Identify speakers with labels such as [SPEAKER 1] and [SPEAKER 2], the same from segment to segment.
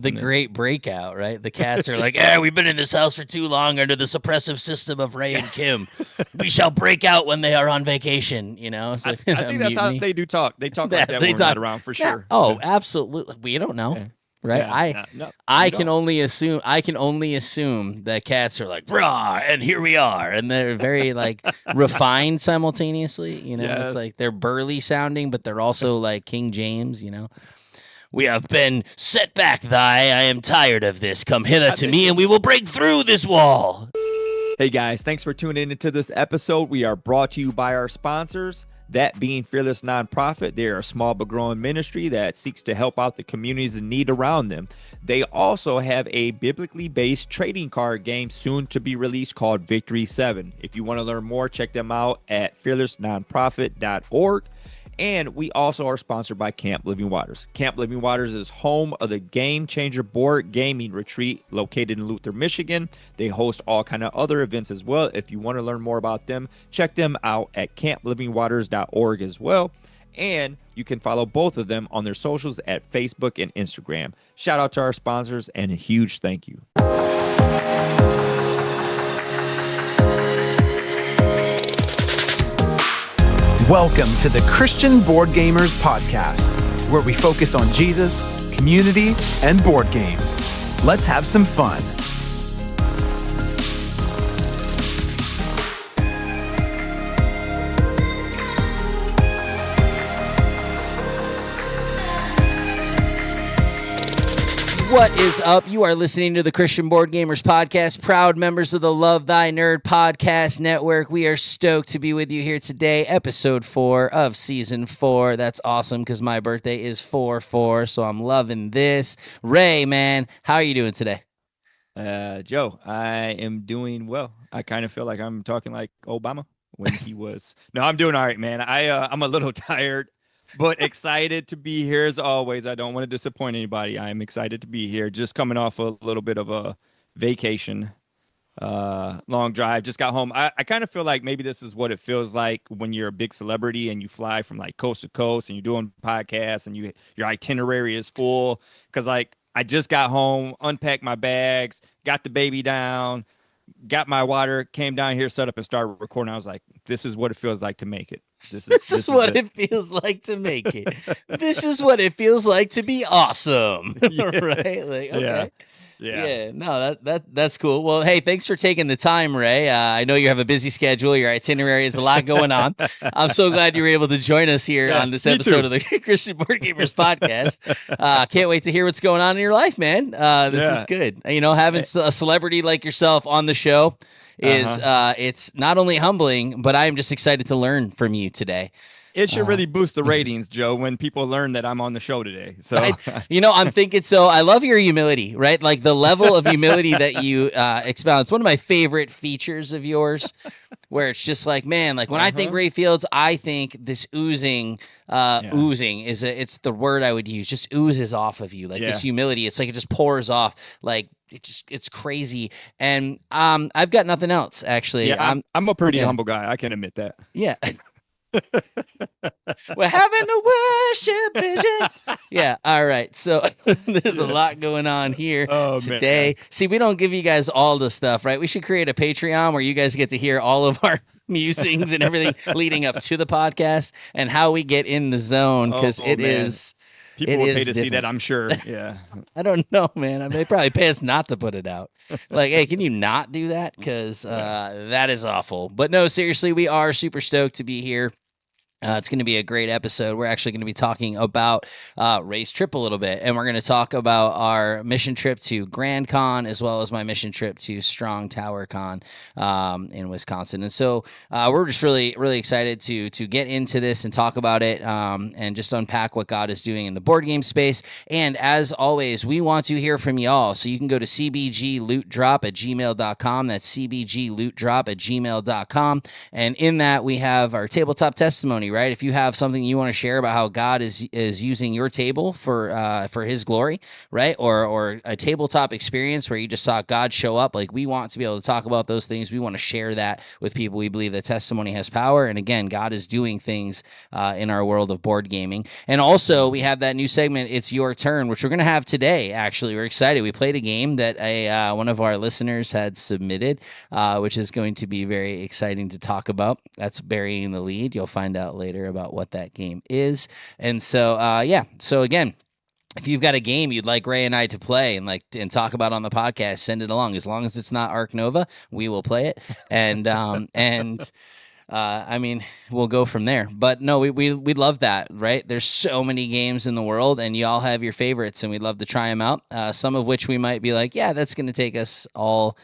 [SPEAKER 1] The great breakout, right? The cats are like, we've been in this house for too long under the suppressive system of Ray and Kim. We shall break out when they are on vacation, It's like
[SPEAKER 2] I think that's how they do talk. They talk like that
[SPEAKER 1] they
[SPEAKER 2] when we're
[SPEAKER 1] talk.
[SPEAKER 2] not around for
[SPEAKER 1] Yeah.
[SPEAKER 2] sure.
[SPEAKER 1] Oh, absolutely. We don't know.
[SPEAKER 2] Yeah.
[SPEAKER 1] Right.
[SPEAKER 2] Yeah. No,
[SPEAKER 1] I
[SPEAKER 2] you
[SPEAKER 1] can
[SPEAKER 2] don't.
[SPEAKER 1] only assume that cats are like, rah, and here we are. And they're very like refined simultaneously. It's
[SPEAKER 2] Yes.
[SPEAKER 1] like they're burly sounding, but they're also like King James. We have been set back, thy. I am tired of this. Come hither to me, and we will break through this wall.
[SPEAKER 2] Hey guys, thanks for tuning into this episode. We are brought to you by our sponsors, that being Fearless Nonprofit. They are a small but growing ministry that seeks to help out the communities in need around them. They also have a biblically based trading card game soon to be released called Victory 7. If you want to learn more, check them out at fearlessnonprofit.org. And we also are sponsored by Camp Living Waters. Camp Living Waters is home of the Game Changer Board Gaming Retreat located in Luther, Michigan. They host all kind of other events as well. If you want to learn more about them, check them out at camplivingwaters.org as well. And you can follow both of them on their socials at Facebook and Instagram. Shout out to our sponsors and a huge thank you.
[SPEAKER 3] Welcome to the Christian Board Gamers Podcast, where we focus on Jesus, community, and board games. Let's have some fun.
[SPEAKER 1] What is up? You are listening to the Christian Board Gamers Podcast, proud members of the Love Thy Nerd Podcast Network. We are stoked to be with you here today, episode 4 of season 4. That's awesome because my birthday is 4/4, so I'm loving this. Ray, man, how are you doing today?
[SPEAKER 2] Joe, I am doing well. I kind of feel like I'm talking like Obama when he was. No, I'm doing all right, man. I'm a little tired, but excited to be here as always. I don't want to disappoint anybody. I'm excited to be here. Just coming off a little bit of a vacation, long drive. Just got home. I kind of feel like maybe this is what it feels like when you're a big celebrity and you fly from like coast to coast and you're doing podcasts and your itinerary is full. Because like I just got home, unpacked my bags, got the baby down, got my water, came down here, set up and started recording. I was like, this is what it feels like to make it. This is
[SPEAKER 1] what it feels like to make it. This is what it feels like to be awesome.
[SPEAKER 2] Yeah.
[SPEAKER 1] Right? Like, okay.
[SPEAKER 2] Yeah.
[SPEAKER 1] No, that's cool. Well, hey, thanks for taking the time, Ray. I know you have a busy schedule. Your itinerary is a lot going on. I'm so glad you were able to join us here on this episode of the Christian Board Gamers Podcast. Can't wait to hear what's going on in your life, man. This is good. Having a celebrity like yourself on the show is it's not only humbling, but I'm just excited to learn from you today.
[SPEAKER 2] It should really boost the ratings, Joe, when people learn that I'm on the show today. So,
[SPEAKER 1] I'm thinking so. I love your humility, right? Like the level of humility that you expound. It's one of my favorite features of yours, where it's just like, man, like when I think Ray Fields, I think this oozing it's the word I would use. Just oozes off of you, like this humility. It's like it just pours off, like it's crazy. And I've got nothing else actually.
[SPEAKER 2] Yeah, I'm a pretty humble guy. I can admit that.
[SPEAKER 1] Yeah. We're having a worship vision. Yeah, all right. So there's a lot going on here today. Man. See, we don't give you guys all the stuff, right? We should create a Patreon where you guys get to hear all of our musings and everything leading up to the podcast and how we get in the zone, because
[SPEAKER 2] people will pay to see that, I'm sure. Yeah.
[SPEAKER 1] I don't know, man. They probably pay us not to put it out. Like, hey, can you not do that? Because that is awful. But no, seriously, we are super stoked to be here. It's going to be a great episode. We're actually going to be talking about Ray's trip a little bit, and we're going to talk about our mission trip to Grand Con, as well as my mission trip to Strong Tower Con in Wisconsin. And so we're just really, really excited to get into this and talk about it and just unpack what God is doing in the board game space. And as always, we want to hear from y'all. So you can go to cbglootdrop@gmail.com. That's cbglootdrop@gmail.com. And in that, we have our tabletop testimony, testimony, right? If you have something you want to share about how God is using your table for His glory, right? Or a tabletop experience where you just saw God show up, like we want to be able to talk about those things. We want to share that with people. We believe that testimony has power, and again, God is doing things in our world of board gaming. And also, we have that new segment, It's Your Turn, which we're going to have today. Actually, we're excited. We played a game that one of our listeners had submitted, which is going to be very exciting to talk about. That's Burying the Lead. You'll find out later about what that game is. And so, So again, if you've got a game you'd like Ray and I to play and talk about on the podcast, send it along. As long as it's not Ark Nova, we will play it. And I mean, we'll go from there. But no, we love that, right? There's so many games in the world, and you all have your favorites, and we'd love to try them out. Some of which we might be like, yeah, that's going to take us all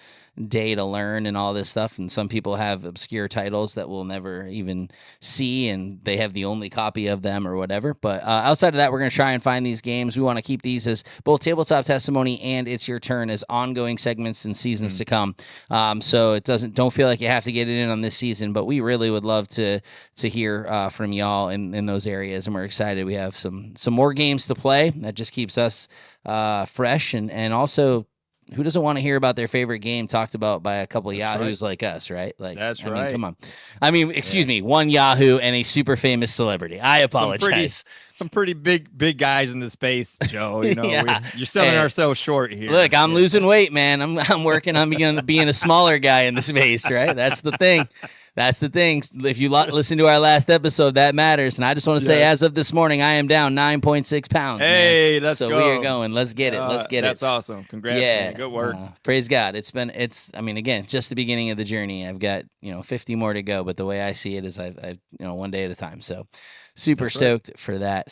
[SPEAKER 1] day to learn and all this stuff. And some people have obscure titles that we'll never even see, and they have the only copy of them or whatever. But outside of that, we're going to try and find these games. We want to keep these as both tabletop testimony and It's Your Turn as ongoing segments and seasons to come. So it don't feel like you have to get it in on this season, but we really would love to hear from y'all in those areas. And we're excited. We have some more games to play. That just keeps us fresh, and also, who doesn't want to hear about their favorite game talked about by a couple of yahoos like us, right? Like,
[SPEAKER 2] That's
[SPEAKER 1] I
[SPEAKER 2] right.
[SPEAKER 1] mean, come on. I mean, excuse me, one yahoo and a super famous celebrity. I apologize.
[SPEAKER 2] Some pretty big guys in the space, Joe. You know,
[SPEAKER 1] Yeah.
[SPEAKER 2] you're selling ourselves short here.
[SPEAKER 1] Look, I'm losing weight, man. I'm working on being a smaller guy in the space, right? That's the thing. That's the thing. If you listen to our last episode, that matters. And I just want to say, as of this morning, I am down 9.6 pounds.
[SPEAKER 2] Hey,
[SPEAKER 1] man.
[SPEAKER 2] let's
[SPEAKER 1] so
[SPEAKER 2] go.
[SPEAKER 1] we are going. Let's get it. Let's get
[SPEAKER 2] that's
[SPEAKER 1] it.
[SPEAKER 2] That's awesome. Congrats, man. Good work.
[SPEAKER 1] Praise God. I mean, again, just the beginning of the journey. I've got 50 more to go. But the way I see it is, I've one day at a time. So super stoked for that.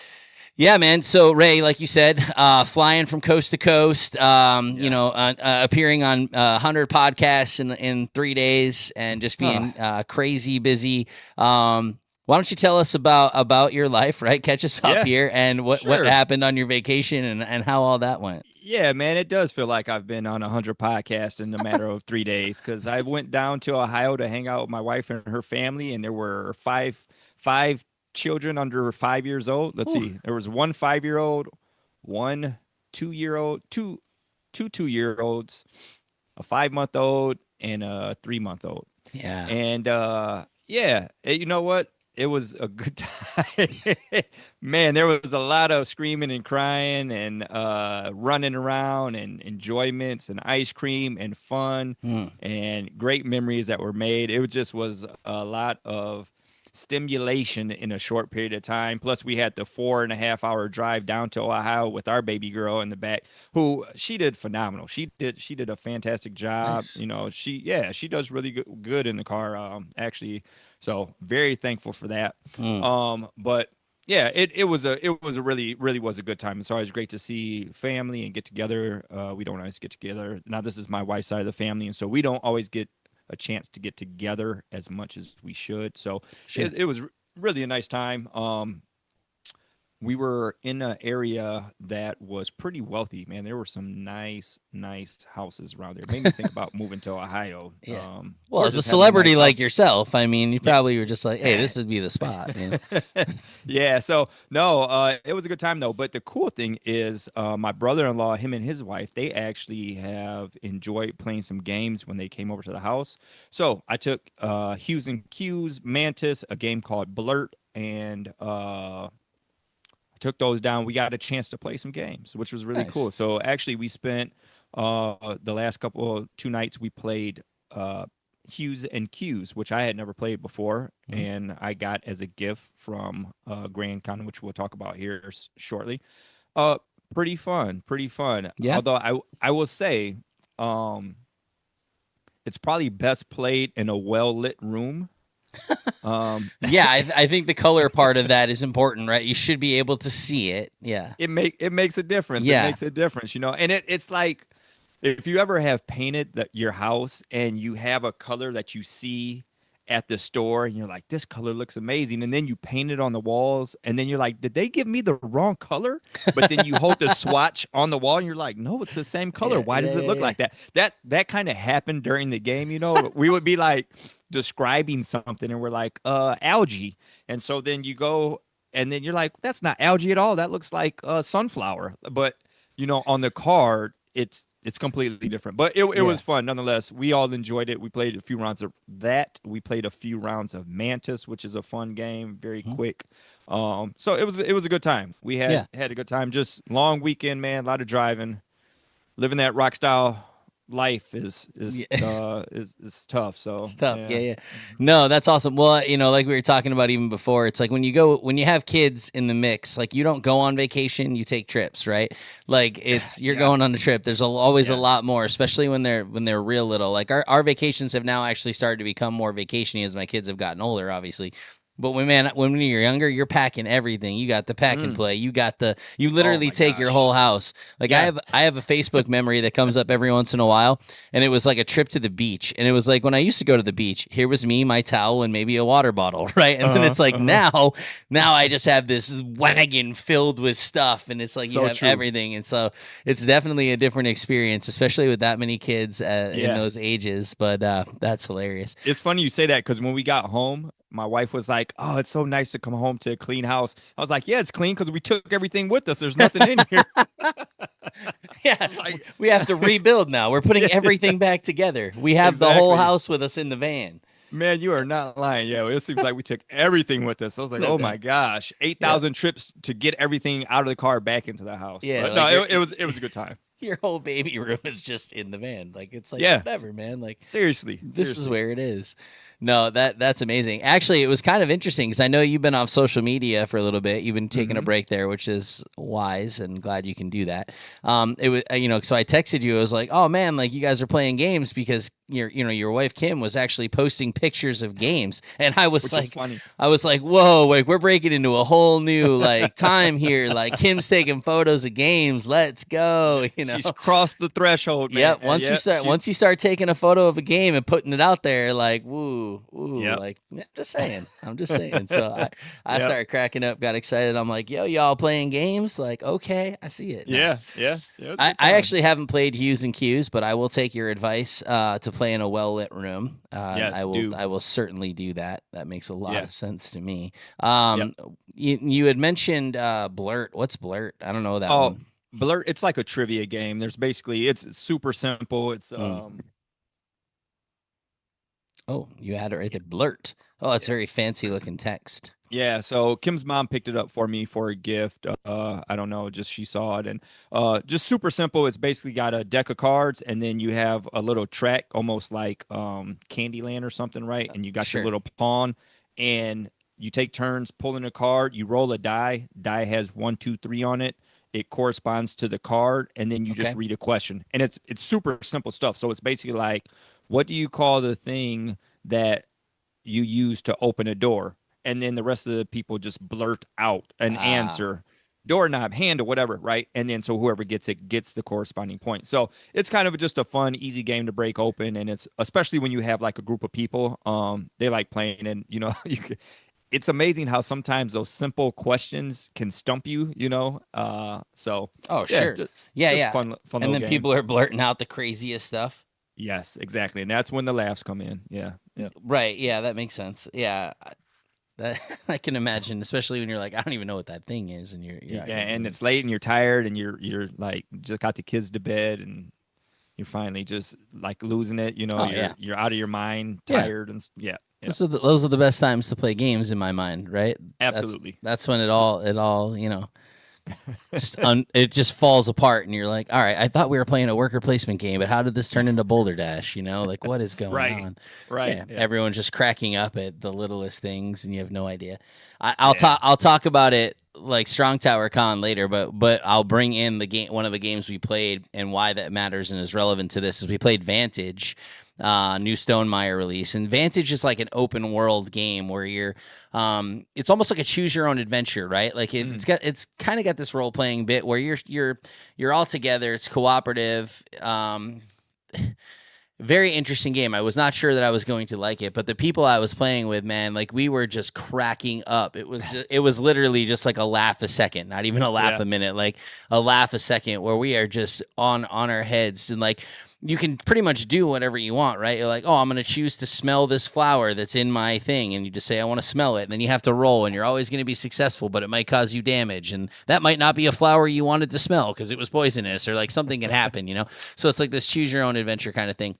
[SPEAKER 1] Yeah, man. So Ray, like you said, flying from coast to coast, appearing on 100 podcasts in 3 days, and just being crazy busy. Why don't you tell us about your life, right? Catch us up here, and what happened on your vacation and how all that went.
[SPEAKER 2] Yeah, man, it does feel like I've been on 100 podcasts in a matter of 3 days, because I went down to Ohio to hang out with my wife and her family, and there were five children under 5 years old. Let's see. There was one 5-year-old, one 2-year-old, two 2-year-olds, a 5-month-old, and a 3-month-old.
[SPEAKER 1] Yeah.
[SPEAKER 2] And you know what? It was a good time. Man, there was a lot of screaming and crying and running around and enjoyments and ice cream and fun and great memories that were made. It just was a lot of stimulation in a short period of time. Plus, we had the 4.5-hour drive down to Ohio with our baby girl in the back, who she did phenomenal. She did a fantastic job.
[SPEAKER 1] Nice.
[SPEAKER 2] You know, she does really good in the car, actually. So very thankful for that. But yeah, it was a really was a good time. It's always great to see family and get together. We don't always get together. Now, this is my wife's side of the family, and so we don't always get a chance to get together as much as we should. So it was really a nice time. We were in an area that was pretty wealthy, man. There were some nice houses around there. It made me think about moving to Ohio.
[SPEAKER 1] Yeah. Well, as a celebrity like yourself, I mean, you probably were just like, hey, this would be the spot. You know?
[SPEAKER 2] Yeah. So, no, it was a good time, though. But the cool thing is my brother-in-law, him and his wife, they actually have enjoyed playing some games when they came over to the house. So I took Hughes and Q's, Mantis, a game called Blurt, and took those down. We got a chance to play some games, which was really cool. So actually, we spent the last 2 nights we played Hughes and Q's, which I had never played before, and I got as a gift from Grand Con, which we'll talk about here shortly. Pretty fun. Yeah. Although I will say, it's probably best played in a well lit room.
[SPEAKER 1] I think the color part of that is important, right? You should be able to see it. Yeah.
[SPEAKER 2] It makes a difference.
[SPEAKER 1] Yeah.
[SPEAKER 2] It makes a difference, and it's like, if you ever have painted your house and you have a color that you see at the store and you're like, this color looks amazing. And then you paint it on the walls. And then you're like, did they give me the wrong color? But then you hold the swatch on the wall and you're like, no, it's the same color.
[SPEAKER 1] Yeah,
[SPEAKER 2] Why
[SPEAKER 1] yeah,
[SPEAKER 2] does it
[SPEAKER 1] yeah,
[SPEAKER 2] look
[SPEAKER 1] yeah.
[SPEAKER 2] like that? That kind of happened during the game, you know. We would be like describing something and we're like, algae. And so then you go and then you're like, that's not algae at all. That looks like sunflower. But you know, on the card, it's completely different. But it
[SPEAKER 1] Yeah.
[SPEAKER 2] was fun nonetheless. We all enjoyed it. We played a few rounds of that. We played a few rounds of Mantis, which is a fun game, very
[SPEAKER 1] Mhm.
[SPEAKER 2] quick. So it was a good time. We
[SPEAKER 1] Yeah.
[SPEAKER 2] had a good time. Just long weekend, man. A lot of driving, living that rock style life is tough. So
[SPEAKER 1] It's tough. Yeah,
[SPEAKER 2] yeah,
[SPEAKER 1] yeah. No, that's awesome. Well, like we were talking about even before, it's like when you have kids in the mix, like you don't go on vacation, you take trips, right? Like you're
[SPEAKER 2] yeah,
[SPEAKER 1] going on a trip. There's always a
[SPEAKER 2] yeah.
[SPEAKER 1] lot more, especially when they're real little. Like our vacations have now actually started to become more vacationy as my kids have gotten older, obviously. But when you're younger, you're packing everything. You got the pack and
[SPEAKER 2] Mm.
[SPEAKER 1] play. You
[SPEAKER 2] Oh
[SPEAKER 1] literally
[SPEAKER 2] my
[SPEAKER 1] take your
[SPEAKER 2] gosh.
[SPEAKER 1] whole house. Like I
[SPEAKER 2] Yeah.
[SPEAKER 1] have I have a Facebook memory that comes up every once in a while, and it was like a trip to the beach. And it was like when I used to go to the beach, here was me, my towel, and maybe a water bottle, right? And then
[SPEAKER 2] Uh
[SPEAKER 1] it's like
[SPEAKER 2] huh. Uh huh.
[SPEAKER 1] now I just have this wagon filled with stuff, and it's like you
[SPEAKER 2] So
[SPEAKER 1] have
[SPEAKER 2] true.
[SPEAKER 1] everything. And so it's definitely a different experience, especially with that many kids in
[SPEAKER 2] Yeah.
[SPEAKER 1] those ages. But that's hilarious.
[SPEAKER 2] It's funny you say that because when we got home, my wife was like, "Oh, it's so nice to come home to a clean house." I was like, "Yeah, it's clean because we took everything with us. There's nothing in here."
[SPEAKER 1] Yeah,
[SPEAKER 2] I was like,
[SPEAKER 1] we have to rebuild now. We're putting
[SPEAKER 2] "Yeah,
[SPEAKER 1] everything back together. We have the whole
[SPEAKER 2] exactly."
[SPEAKER 1] house with us in the van.
[SPEAKER 2] Man, you are not lying. Yeah, it seems like we took everything with us. I was like,
[SPEAKER 1] No
[SPEAKER 2] "Oh my
[SPEAKER 1] doubt.
[SPEAKER 2] gosh, eight
[SPEAKER 1] Yep.
[SPEAKER 2] thousand trips to get everything out of the car back into the house."
[SPEAKER 1] Yeah,
[SPEAKER 2] But no,
[SPEAKER 1] like
[SPEAKER 2] it was a good time.
[SPEAKER 1] your whole baby room is just in the van. Like it's like
[SPEAKER 2] Yeah,
[SPEAKER 1] whatever, man. Like
[SPEAKER 2] seriously,
[SPEAKER 1] this is
[SPEAKER 2] seriously.
[SPEAKER 1] where it is. No, that's amazing. Actually, it was kind of interesting because I know you've been off social media for a little bit. You've been taking a
[SPEAKER 2] Hmm.
[SPEAKER 1] break there, which is wise and glad you can do that. It was so I texted you. I was like, oh man, like you guys are playing games because your wife Kim was actually posting pictures of games, and
[SPEAKER 2] Which is funny.
[SPEAKER 1] I was like, whoa, like we're breaking into a whole new like time here. Like Kim's taking photos of games. Let's go.
[SPEAKER 2] She's crossed the threshold, man.
[SPEAKER 1] Yep. Once you
[SPEAKER 2] Yep,
[SPEAKER 1] start,
[SPEAKER 2] she.
[SPEAKER 1] once you start taking a photo of a game and putting it out there, like woo, woo,
[SPEAKER 2] Yep.
[SPEAKER 1] like just saying, I'm just saying. So I
[SPEAKER 2] Yep.
[SPEAKER 1] started cracking up, got excited. I'm like, yo, y'all playing games? Like, okay, I see it now.
[SPEAKER 2] Yeah. Yeah. Yeah. It was a
[SPEAKER 1] I,
[SPEAKER 2] good
[SPEAKER 1] I
[SPEAKER 2] time.
[SPEAKER 1] actually haven't played Hughes and Q's, but I will take your advice to play in a well lit room.
[SPEAKER 2] Yes. Do.
[SPEAKER 1] I will certainly do that. That makes a lot
[SPEAKER 2] Yeah.
[SPEAKER 1] of sense to me.
[SPEAKER 2] Yep.
[SPEAKER 1] You had mentioned Blurt. What's Blurt? I don't know that
[SPEAKER 2] Oh,
[SPEAKER 1] one.
[SPEAKER 2] Blur. It's like a trivia game. There's basically it's super simple. It's
[SPEAKER 1] Mm. Oh, you had it right there. Blurt. Oh, it's very fancy looking text.
[SPEAKER 2] Yeah, so Kim's mom picked it up for me for a gift. I don't know, just she saw it and just super simple. It's basically got a deck of cards and then you have a little track almost like Candyland or something, right? And you got your
[SPEAKER 1] Sure.
[SPEAKER 2] little pawn and you take turns pulling a card, you roll a die. Die has 1, 2, 3 on it. It corresponds to the card, and then you just
[SPEAKER 1] Okay.
[SPEAKER 2] read a question. And it's super simple stuff. So it's basically like, what do you call the thing that you use to open a door? And then the rest of the people just blurt out an
[SPEAKER 1] Ah,
[SPEAKER 2] answer, doorknob, handle, whatever, right? And then so whoever gets it gets the corresponding point. So it's kind of just a fun, easy game to break open, and it's especially when you have like a group of people, they like playing, and you can, it's amazing how sometimes those simple questions can stump you, So
[SPEAKER 1] oh,
[SPEAKER 2] yeah,
[SPEAKER 1] sure. Yeah,
[SPEAKER 2] just
[SPEAKER 1] yeah.
[SPEAKER 2] fun
[SPEAKER 1] And
[SPEAKER 2] little
[SPEAKER 1] then
[SPEAKER 2] game.
[SPEAKER 1] people are blurting out the craziest stuff.
[SPEAKER 2] Yes, exactly, and that's when the laughs come in. Yeah, yeah,
[SPEAKER 1] Right. Yeah, that makes sense. Yeah. That I can imagine, especially when you're like, I don't even know what that thing is, and you're out
[SPEAKER 2] yeah.
[SPEAKER 1] here
[SPEAKER 2] And
[SPEAKER 1] doing.
[SPEAKER 2] it's late, and you're tired, and you're like just got the kids to bed, and you're finally just like losing it.
[SPEAKER 1] Oh
[SPEAKER 2] You're
[SPEAKER 1] yeah.
[SPEAKER 2] you're out of your mind,
[SPEAKER 1] Yeah.
[SPEAKER 2] tired, and yeah, yeah,
[SPEAKER 1] Those are the best times to play games in my mind, right? That's
[SPEAKER 2] absolutely.
[SPEAKER 1] that's when it all it just falls apart, and you're like, all right, I thought we were playing a worker placement game, but how did this turn into Boulder Dash? Like what is going
[SPEAKER 2] Right,
[SPEAKER 1] on?
[SPEAKER 2] right,
[SPEAKER 1] Yeah,
[SPEAKER 2] yeah,
[SPEAKER 1] everyone's just cracking up at the littlest things, and you have no idea. I'll
[SPEAKER 2] yeah.
[SPEAKER 1] talk. I'll talk about it like Strong Tower Con later, but I'll bring in the game, one of the games we played, and why that matters and is relevant to this is we played Vantage, new Stonemeyer release, and Vantage is like an open world game where it's almost like a choose your own adventure, right? Like
[SPEAKER 2] Mm,
[SPEAKER 1] it's kind of got this role playing bit where you're all together, it's cooperative. very interesting game. I was not sure that I was going to like it, but the people I was playing with, man, like we were just cracking up. It was literally just like a laugh a second, not even a laugh a minute, like a laugh a second, where we are just on our heads. And like you can pretty much do whatever you want, right? You're like, oh, I'm going to choose to smell this flower that's in my thing. And you just say, I want to smell it. And then you have to roll, and you're always going to be successful, but it might cause you damage. And that might not be a flower you wanted to smell because it was poisonous, or like something can happen, you know? So it's like this choose your own adventure kind of thing.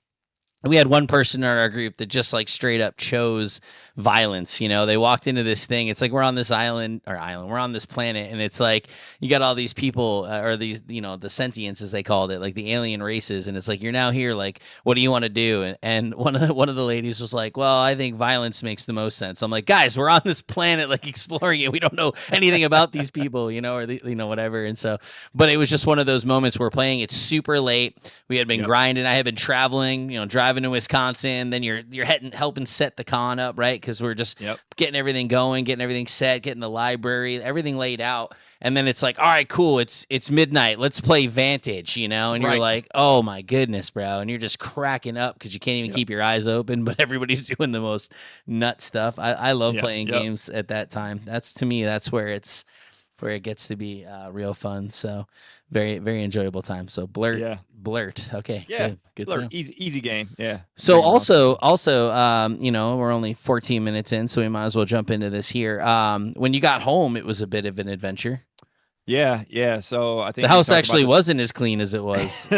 [SPEAKER 1] We had one person in our group that just like straight up chose violence. You know, they walked into this thing. It's like we're on this we're on this planet, and it's like you got all these people or these, you know, the sentients as they called it, like the alien races, and it's like you're now here. Like, what do you want to do? And one of the ladies was like, well, I think violence makes the most sense. I'm like, guys, we're on this planet like exploring it. We don't know anything about these people, you know, or you know, whatever. And so, but it was just one of those moments where we're playing it super late. We had been grinding. I had been traveling, you know, driving to Wisconsin, then you're helping set the con up, right? Because we're just getting everything going, getting everything set, getting the library, everything laid out, and then it's like, all right, cool, it's midnight, let's play Vantage, you know, and you're like, oh my goodness, bro, and you're just cracking up because you can't even keep your eyes open, but everybody's doing the most nut stuff. I love playing games at that time. To me, that's where it gets to be real fun. So very, very enjoyable time. So Blurt. Okay.
[SPEAKER 2] Yeah.
[SPEAKER 1] Good
[SPEAKER 2] Blurt, easy game. Yeah.
[SPEAKER 1] So also, you know, we're only 14 minutes in, so we might as well jump into this here. When you got home, it was a bit of an adventure.
[SPEAKER 2] Yeah. So I think
[SPEAKER 1] the house actually wasn't as clean as it was.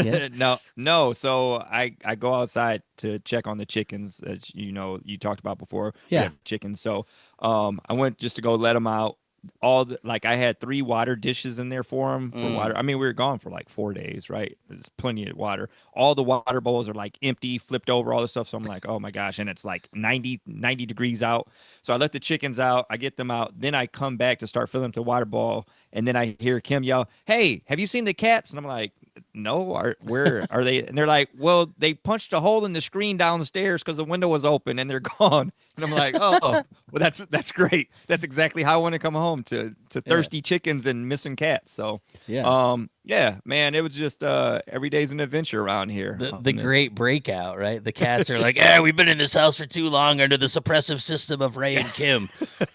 [SPEAKER 2] No. So I go outside to check on the chickens, as you know, you talked about before.
[SPEAKER 1] Yeah.
[SPEAKER 2] Chickens. So I went just to go let them out. I had 3 water dishes in there for them for water. I mean, we were gone for like 4 days, right? There's plenty of water. All the water bowls are like empty, flipped over, all this stuff. So I'm like, oh my gosh. And it's like 90 degrees out. So I let the chickens out. I get them out. Then I come back to start filling up the water bowl. And then I hear Kim yell, "Hey, have you seen the cats?" And I'm like, no, where are they? And they're like, well, they punched a hole in the screen downstairs because the window was open and they're gone. And I'm like, oh, well, that's great. That's exactly how I want to come home, to thirsty chickens and missing cats. So, yeah, man, it was just every day's an adventure around here.
[SPEAKER 1] The great breakout, right? The cats are like, we've been in this house for too long under the suppressive system of Ray and Kim.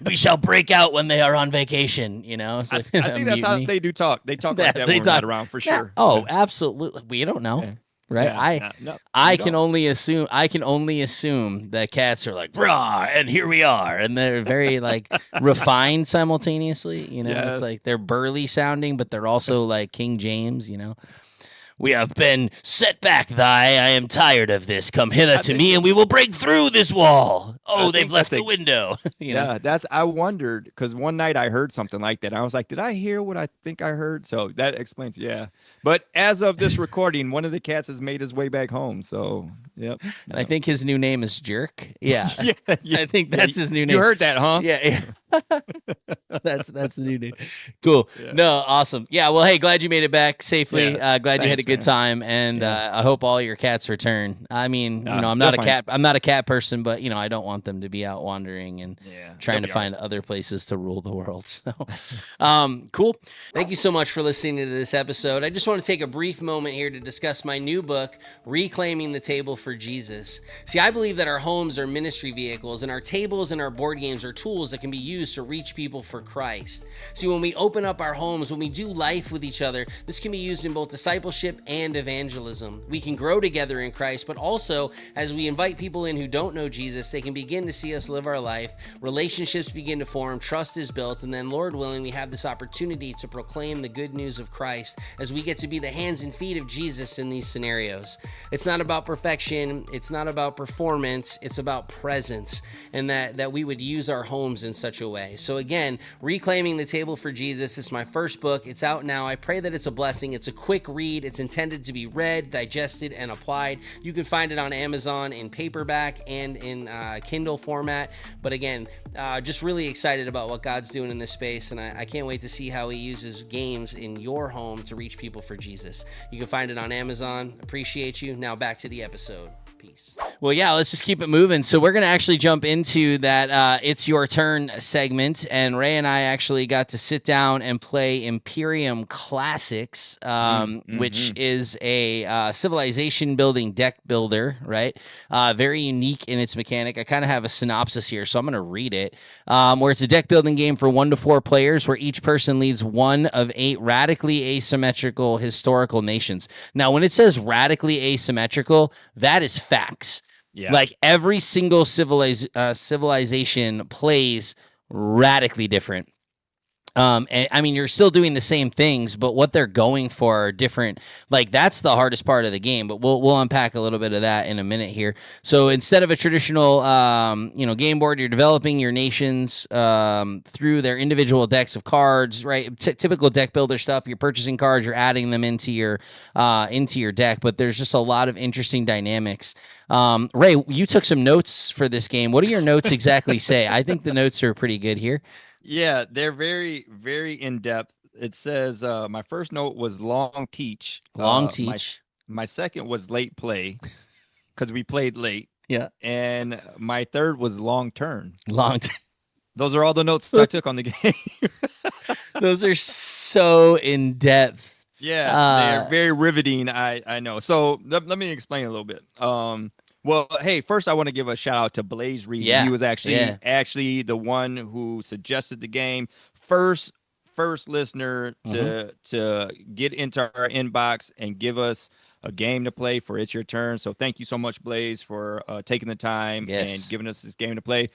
[SPEAKER 1] We shall break out when they are on vacation, you know? It's like,
[SPEAKER 2] I think that's how they do talk. They talk like that when we're not around, for sure.
[SPEAKER 1] Oh, absolutely. We don't know. Yeah. Right. I can only assume that cats are like, rah, and here we are. And they're very like refined simultaneously. You know, It's like they're burly sounding, but they're also like King James, you know. We have been set back, I am tired of this. Come hither to me, and we will break through this wall. Oh, they've left the window.
[SPEAKER 2] I wondered, because one night I heard something like that. I was like, did I hear what I think I heard? So that explains, But as of this recording, one of the cats has made his way back home. So,
[SPEAKER 1] And I think his new name is Jerk. Yeah. I think that's his new name.
[SPEAKER 2] You heard that, huh?
[SPEAKER 1] Yeah. That's the new name. Cool. No, awesome. Yeah. Well, hey, glad you made it back safely. Glad you had a good time, and I hope all your cats return. I mean, you know, I'm not a cat person, but you know, I don't want them to be out wandering and trying to find other places to rule the world. So, cool. Thank you so much for listening to this episode. I just want to take a brief moment here to discuss my new book, Reclaiming the Table for Jesus. See, I believe that our homes are ministry vehicles, and our tables and our board games are tools that can be used to reach people for Christ. See, when we open up our homes, when we do life with each other, this can be used in both discipleship and evangelism. We can grow together in Christ, but also as we invite people in who don't know Jesus, they can begin to see us live our life. Relationships begin to form, trust is built, and then, Lord willing, we have this opportunity to proclaim the good news of Christ as we get to be the hands and feet of Jesus in these scenarios. It's not about perfection, it's not about performance, it's about presence, and that we would use our homes in such a way. So again, Reclaiming the Table for Jesus is my first book. It's out now. I pray that it's a blessing. It's a quick read. It's intended to be read, digested, and applied. You can find it on Amazon in paperback and in Kindle format. But again, just really excited about what God's doing in this space, and I can't wait to see how he uses games in your home to reach people for Jesus. You can find it on Amazon. Appreciate you. Now back to the episode. Peace. Well, yeah, let's just keep it moving. So we're going to actually jump into that It's Your Turn segment. And Ray and I actually got to sit down and play Imperium Classics, which is a civilization building deck builder, right? Very unique in its mechanic. I kind of have a synopsis here, so I'm going to read it. Where it's a deck building game for 1 to 4 players where each person leads one of 8 radically asymmetrical historical nations. Now, when it says radically asymmetrical, that is facts.
[SPEAKER 2] Yeah.
[SPEAKER 1] Like every single civilization plays radically different. And I mean, you're still doing the same things, but what they're going for are different. Like that's the hardest part of the game. But we'll unpack a little bit of that in a minute here. So instead of a traditional, game board, you're developing your nations through their individual decks of cards, right? Typical deck builder stuff. You're purchasing cards, you're adding them into your deck. But there's just a lot of interesting dynamics. Ray, you took some notes for this game. What do your notes exactly say? I think the notes are pretty good here.
[SPEAKER 2] Yeah, they're very, very in depth. It says my first note was long teach.
[SPEAKER 1] Long teach.
[SPEAKER 2] My second was late play because we played late.
[SPEAKER 1] Yeah.
[SPEAKER 2] And my third was long turn. Those are all the notes I took on the game.
[SPEAKER 1] Those are so in depth.
[SPEAKER 2] Yeah, they're very riveting. I know. So let me explain a little bit. Well, hey, first I want to give a shout out to Blaze Reed.
[SPEAKER 1] Yeah.
[SPEAKER 2] He was actually the one who suggested the game. First listener to get into our inbox and give us a game to play for It's Your Turn. So thank you so much, Blaze, for taking the time and giving us this game to play.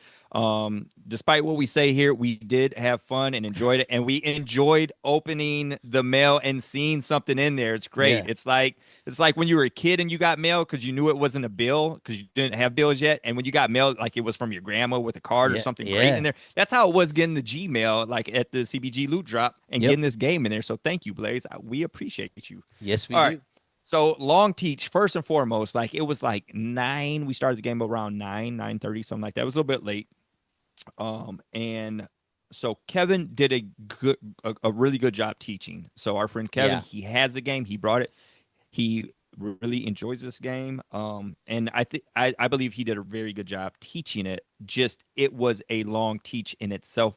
[SPEAKER 2] Despite what we say here, we did have fun and enjoyed it, and we enjoyed opening the mail and seeing something in there. It's great. Yeah. It's like when you were a kid and you got mail because you knew it wasn't a bill because you didn't have bills yet, and when you got mail, like it was from your grandma with a card or something great in there. That's how it was getting the Gmail, like at the CBG loot drop, and getting this game in there. So thank you, Blaze. We appreciate you.
[SPEAKER 1] Yes, we do. Right.
[SPEAKER 2] So long teach, first and foremost, like it was like 9. We started the game around 9:30, something like that. It was a little bit late. And so Kevin did a really good job teaching. So our friend Kevin, he has the game. He brought it. He really enjoys this game. And I believe he did a very good job teaching it. Just it was a long teach in itself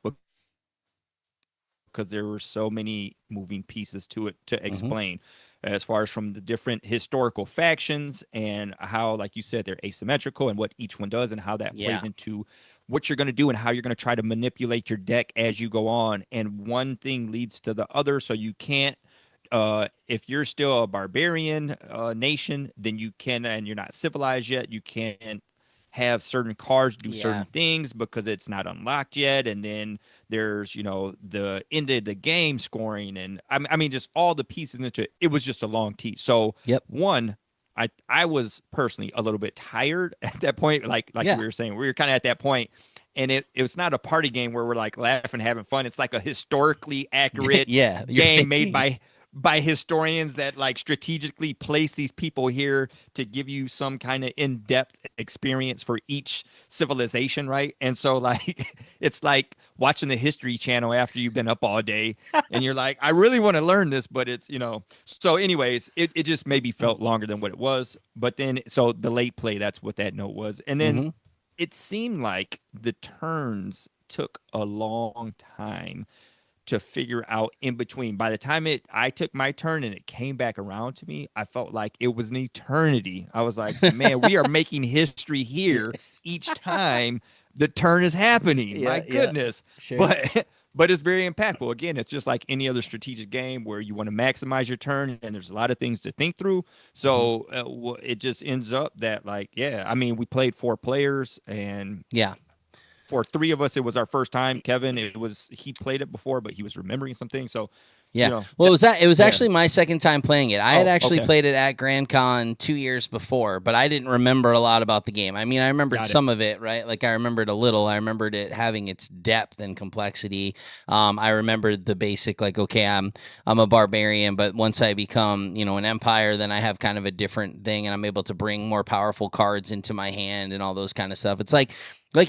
[SPEAKER 2] because there were so many moving pieces to it to explain. As far as from the different historical factions and how, like you said, they're asymmetrical and what each one does and how that plays into what you're going to do and how you're going to try to manipulate your deck as you go on. And one thing leads to the other. So you can't, if you're still a barbarian nation, then you can, and you're not civilized yet, you can't have certain cards do certain things because it's not unlocked yet. And then there's, the end of the game scoring. And I mean, just all the pieces into it. It was just a long teach. So one, I was personally a little bit tired at that point. Like we were saying, we were kind of at that point. And it was not a party game where we're like laughing, having fun. It's like a historically accurate game made by historians that like strategically place these people here to give you some kind of in-depth experience for each civilization, right? And so like it's like watching the History Channel after you've been up all day and you're like, I really want to learn this, but it's, so anyways, it just maybe felt longer than what it was. But then so the late play, that's what that note was. And then it seemed like the turns took a long time to figure out in between. By the time I took my turn and it came back around to me, I felt like it was an eternity. I was like, man, we are making history here each time the turn is happening. My goodness. Sure. But it's very impactful. Again, it's just like any other strategic game where you want to maximize your turn and there's a lot of things to think through. So it just ends up that like, I mean, we played 4 players and for 3 of us, it was our first time. Kevin, he played it before, but he was remembering some things. So,
[SPEAKER 1] well, it was actually my second time playing it. I had actually played it at Grand Con 2 years before, but I didn't remember a lot about the game. I mean, I remembered some of it, right? Like I remembered a little. I remembered it having its depth and complexity. I remembered the basic, like, okay, I'm a barbarian, but once I become, an empire, then I have kind of a different thing, and I'm able to bring more powerful cards into my hand and all those kind of stuff. It's like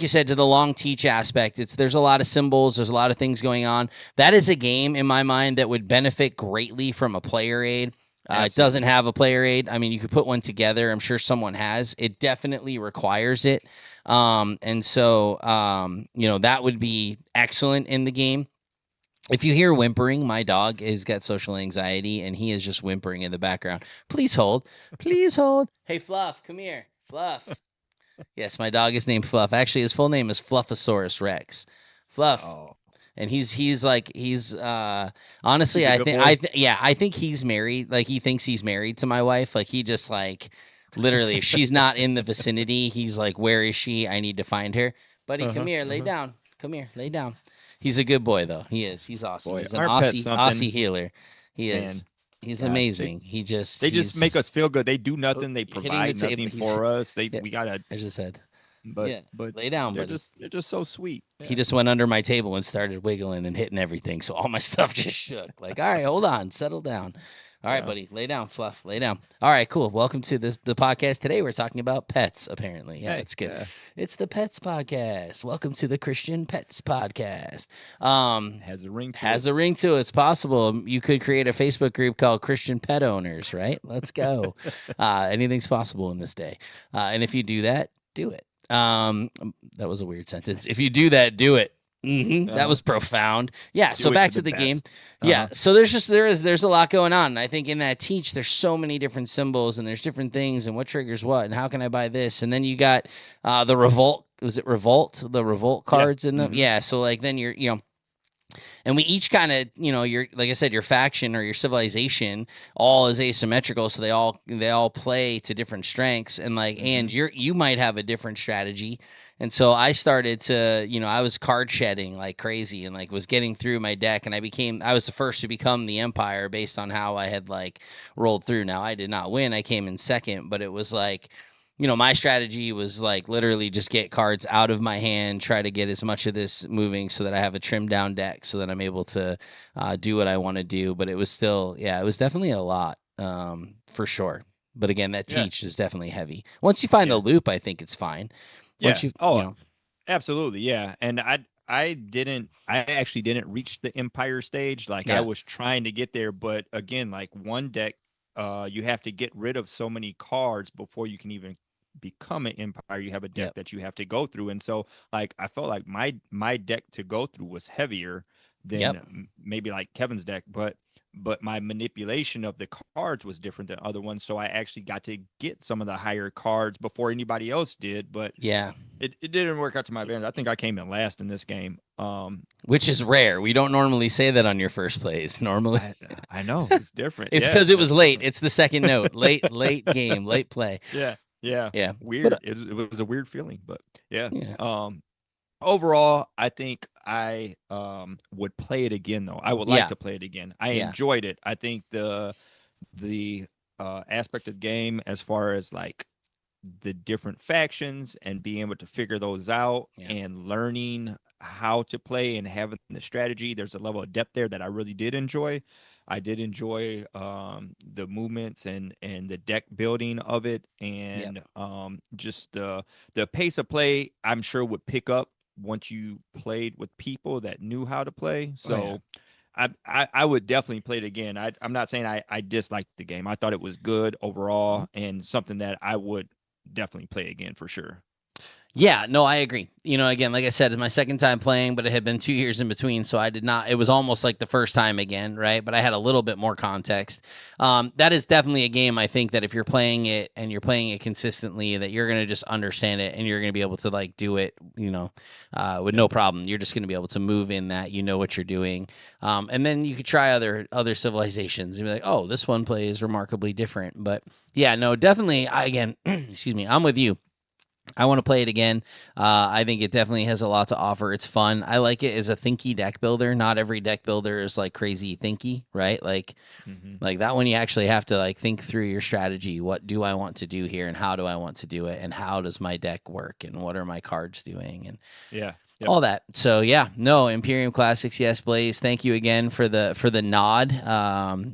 [SPEAKER 1] you said, to the long teach aspect, there's a lot of symbols, there's a lot of things going on. That is a game in my mind that would benefit greatly from a player aid. It doesn't have a player aid. I mean, you could put one together. I'm sure someone has. It definitely requires it. And so, that would be excellent in the game. If you hear whimpering, my dog has got social anxiety, and he is just whimpering in the background. Please hold. Please hold. Hey, Fluff, come here. Fluff. Yes, my dog is named Fluff. Actually, his full name is Fluffosaurus Rex. Fluff.
[SPEAKER 2] Oh,
[SPEAKER 1] And he's
[SPEAKER 2] he's
[SPEAKER 1] honestly,
[SPEAKER 2] a
[SPEAKER 1] I
[SPEAKER 2] good
[SPEAKER 1] think
[SPEAKER 2] boy.
[SPEAKER 1] I think he's married. Like, he thinks he's married to my wife. Like, he just, like, literally, if she's not in the vicinity, he's like, where is she? I need to find her. Buddy, come here, lay down. Come here, lay down. He's a good boy, though. He is. He's awesome.
[SPEAKER 2] Boy,
[SPEAKER 1] He's an
[SPEAKER 2] aren't pets
[SPEAKER 1] Aussie
[SPEAKER 2] something,
[SPEAKER 1] healer. He is.
[SPEAKER 2] man?
[SPEAKER 1] He's
[SPEAKER 2] Gosh,
[SPEAKER 1] amazing.
[SPEAKER 2] they just make
[SPEAKER 1] He's
[SPEAKER 2] us feel good. They do
[SPEAKER 1] oh,
[SPEAKER 2] nothing. They
[SPEAKER 1] you're hitting the
[SPEAKER 2] provide
[SPEAKER 1] table.
[SPEAKER 2] nothing
[SPEAKER 1] He's
[SPEAKER 2] for us.
[SPEAKER 1] yeah,
[SPEAKER 2] We gotta,
[SPEAKER 1] I just said.
[SPEAKER 2] but
[SPEAKER 1] Yeah, lay down, buddy.
[SPEAKER 2] they're just so sweet.
[SPEAKER 1] He
[SPEAKER 2] Yeah.
[SPEAKER 1] just went under my table and started wiggling and hitting everything. So all my stuff just shook. Like, all right, hold on, settle down. All right,
[SPEAKER 2] Yeah.
[SPEAKER 1] buddy, lay down, Fluff, lay down. All right, cool. Welcome to the podcast. Today we're talking about pets, apparently. Yeah,
[SPEAKER 2] Hey,
[SPEAKER 1] that's good.
[SPEAKER 2] yeah.
[SPEAKER 1] It's the Pets Podcast. Welcome to the Christian Pets Podcast.
[SPEAKER 2] Has a ring to
[SPEAKER 1] Has
[SPEAKER 2] it.
[SPEAKER 1] a ring to it. It's possible. You could create a Facebook group called Christian Pet Owners, right? Let's go. Anything's possible in this day. And if you do that, do it. That was a weird sentence. If you do that, do it. That was profound. Yeah. So
[SPEAKER 2] Do it
[SPEAKER 1] back
[SPEAKER 2] to
[SPEAKER 1] to
[SPEAKER 2] the
[SPEAKER 1] the game.
[SPEAKER 2] best.
[SPEAKER 1] Yeah. So there's a lot going on. And I think in that teach, there's so many different symbols and there's different things and what triggers what and how can I buy this? And then you got the revolt. Was it revolt? The revolt cards in them.
[SPEAKER 2] Mhm.
[SPEAKER 1] Yeah. So like then and we each kind of, your, like I said, your faction or your civilization all is asymmetrical, so they all play to different strengths, and and you might have a different strategy. And so I started to, I was card shedding like crazy and like was getting through my deck, and I was the first to become the Empire based on how I had like rolled through. Now I did not win; I came in second, but it was like, my strategy was like literally just get cards out of my hand, try to get as much of this moving so that I have a trimmed down deck so that I'm able to do what I want to do. But it was still, it was definitely a lot for sure. But again, that
[SPEAKER 2] Yeah.
[SPEAKER 1] teach is definitely heavy. Once you find the
[SPEAKER 2] Yeah.
[SPEAKER 1] loop, I think it's fine.
[SPEAKER 2] Yeah.
[SPEAKER 1] Once you,
[SPEAKER 2] Oh, absolutely. Yeah. And I actually didn't reach the Empire stage. Like I
[SPEAKER 1] Yeah.
[SPEAKER 2] was trying to get there, but again, like one deck, you have to get rid of so many cards before you can even become an Empire. You have a deck
[SPEAKER 1] Yep.
[SPEAKER 2] that you have to go through. And so like I felt like my deck to go through was heavier than
[SPEAKER 1] Yep.
[SPEAKER 2] maybe like Kevin's deck, but my manipulation of the cards was different than other ones. So I actually got to get some of the higher cards before anybody else did. But
[SPEAKER 1] Yeah.
[SPEAKER 2] it didn't work out to my advantage. I think I came in last in this game.
[SPEAKER 1] Which is rare. We don't normally say that on your first plays. Normally,
[SPEAKER 2] I know it's different.
[SPEAKER 1] it's
[SPEAKER 2] Yeah,
[SPEAKER 1] because it was
[SPEAKER 2] that's
[SPEAKER 1] late.
[SPEAKER 2] different.
[SPEAKER 1] It's the second note. Late game, late play.
[SPEAKER 2] Yeah, yeah,
[SPEAKER 1] Yeah.
[SPEAKER 2] weird.
[SPEAKER 1] But,
[SPEAKER 2] It was a weird feeling, but yeah.
[SPEAKER 1] yeah.
[SPEAKER 2] Overall, I think I would play it again though. I would like
[SPEAKER 1] Yeah.
[SPEAKER 2] to play it again. I
[SPEAKER 1] Yeah.
[SPEAKER 2] enjoyed it. I think the aspect of the game as far as like the different factions and being able to figure those out
[SPEAKER 1] Yeah.
[SPEAKER 2] and learning how to play and having the strategy, there's a level of depth there that I really did enjoy. I did enjoy the movements and the deck building of it, and just the pace of play I'm sure would pick up once you played with people that knew how to play. So I would definitely play it again. I'm not saying I disliked the game. I thought it was good overall and something that I would definitely play again for sure.
[SPEAKER 1] Yeah, no, I agree. Again, like I said, it's my second time playing, but it had been 2 years in between, so I did not. It was almost like the first time again, right? But I had a little bit more context. That is definitely a game. I think that if you're playing it and you're playing it consistently, that you're going to just understand it and you're going to be able to like do it, with no problem. You're just going to be able to move in that. You know what you're doing, and then you could try other civilizations and be like, oh, this one plays remarkably different. But yeah, no, definitely. Again, excuse me, I'm with you. I want to play it again. I think it definitely has a lot to offer. It's fun. I like it as a thinky deck builder. Not every deck builder is like crazy thinky, right? Like that one, you actually have to like think through your strategy. What do I want to do here, and how do I want to do it, and how does my deck work, and what are my cards doing, and
[SPEAKER 2] Yeah.
[SPEAKER 1] all that. So yeah, no, Imperium Classics, yes, Blaze. Thank you again for the nod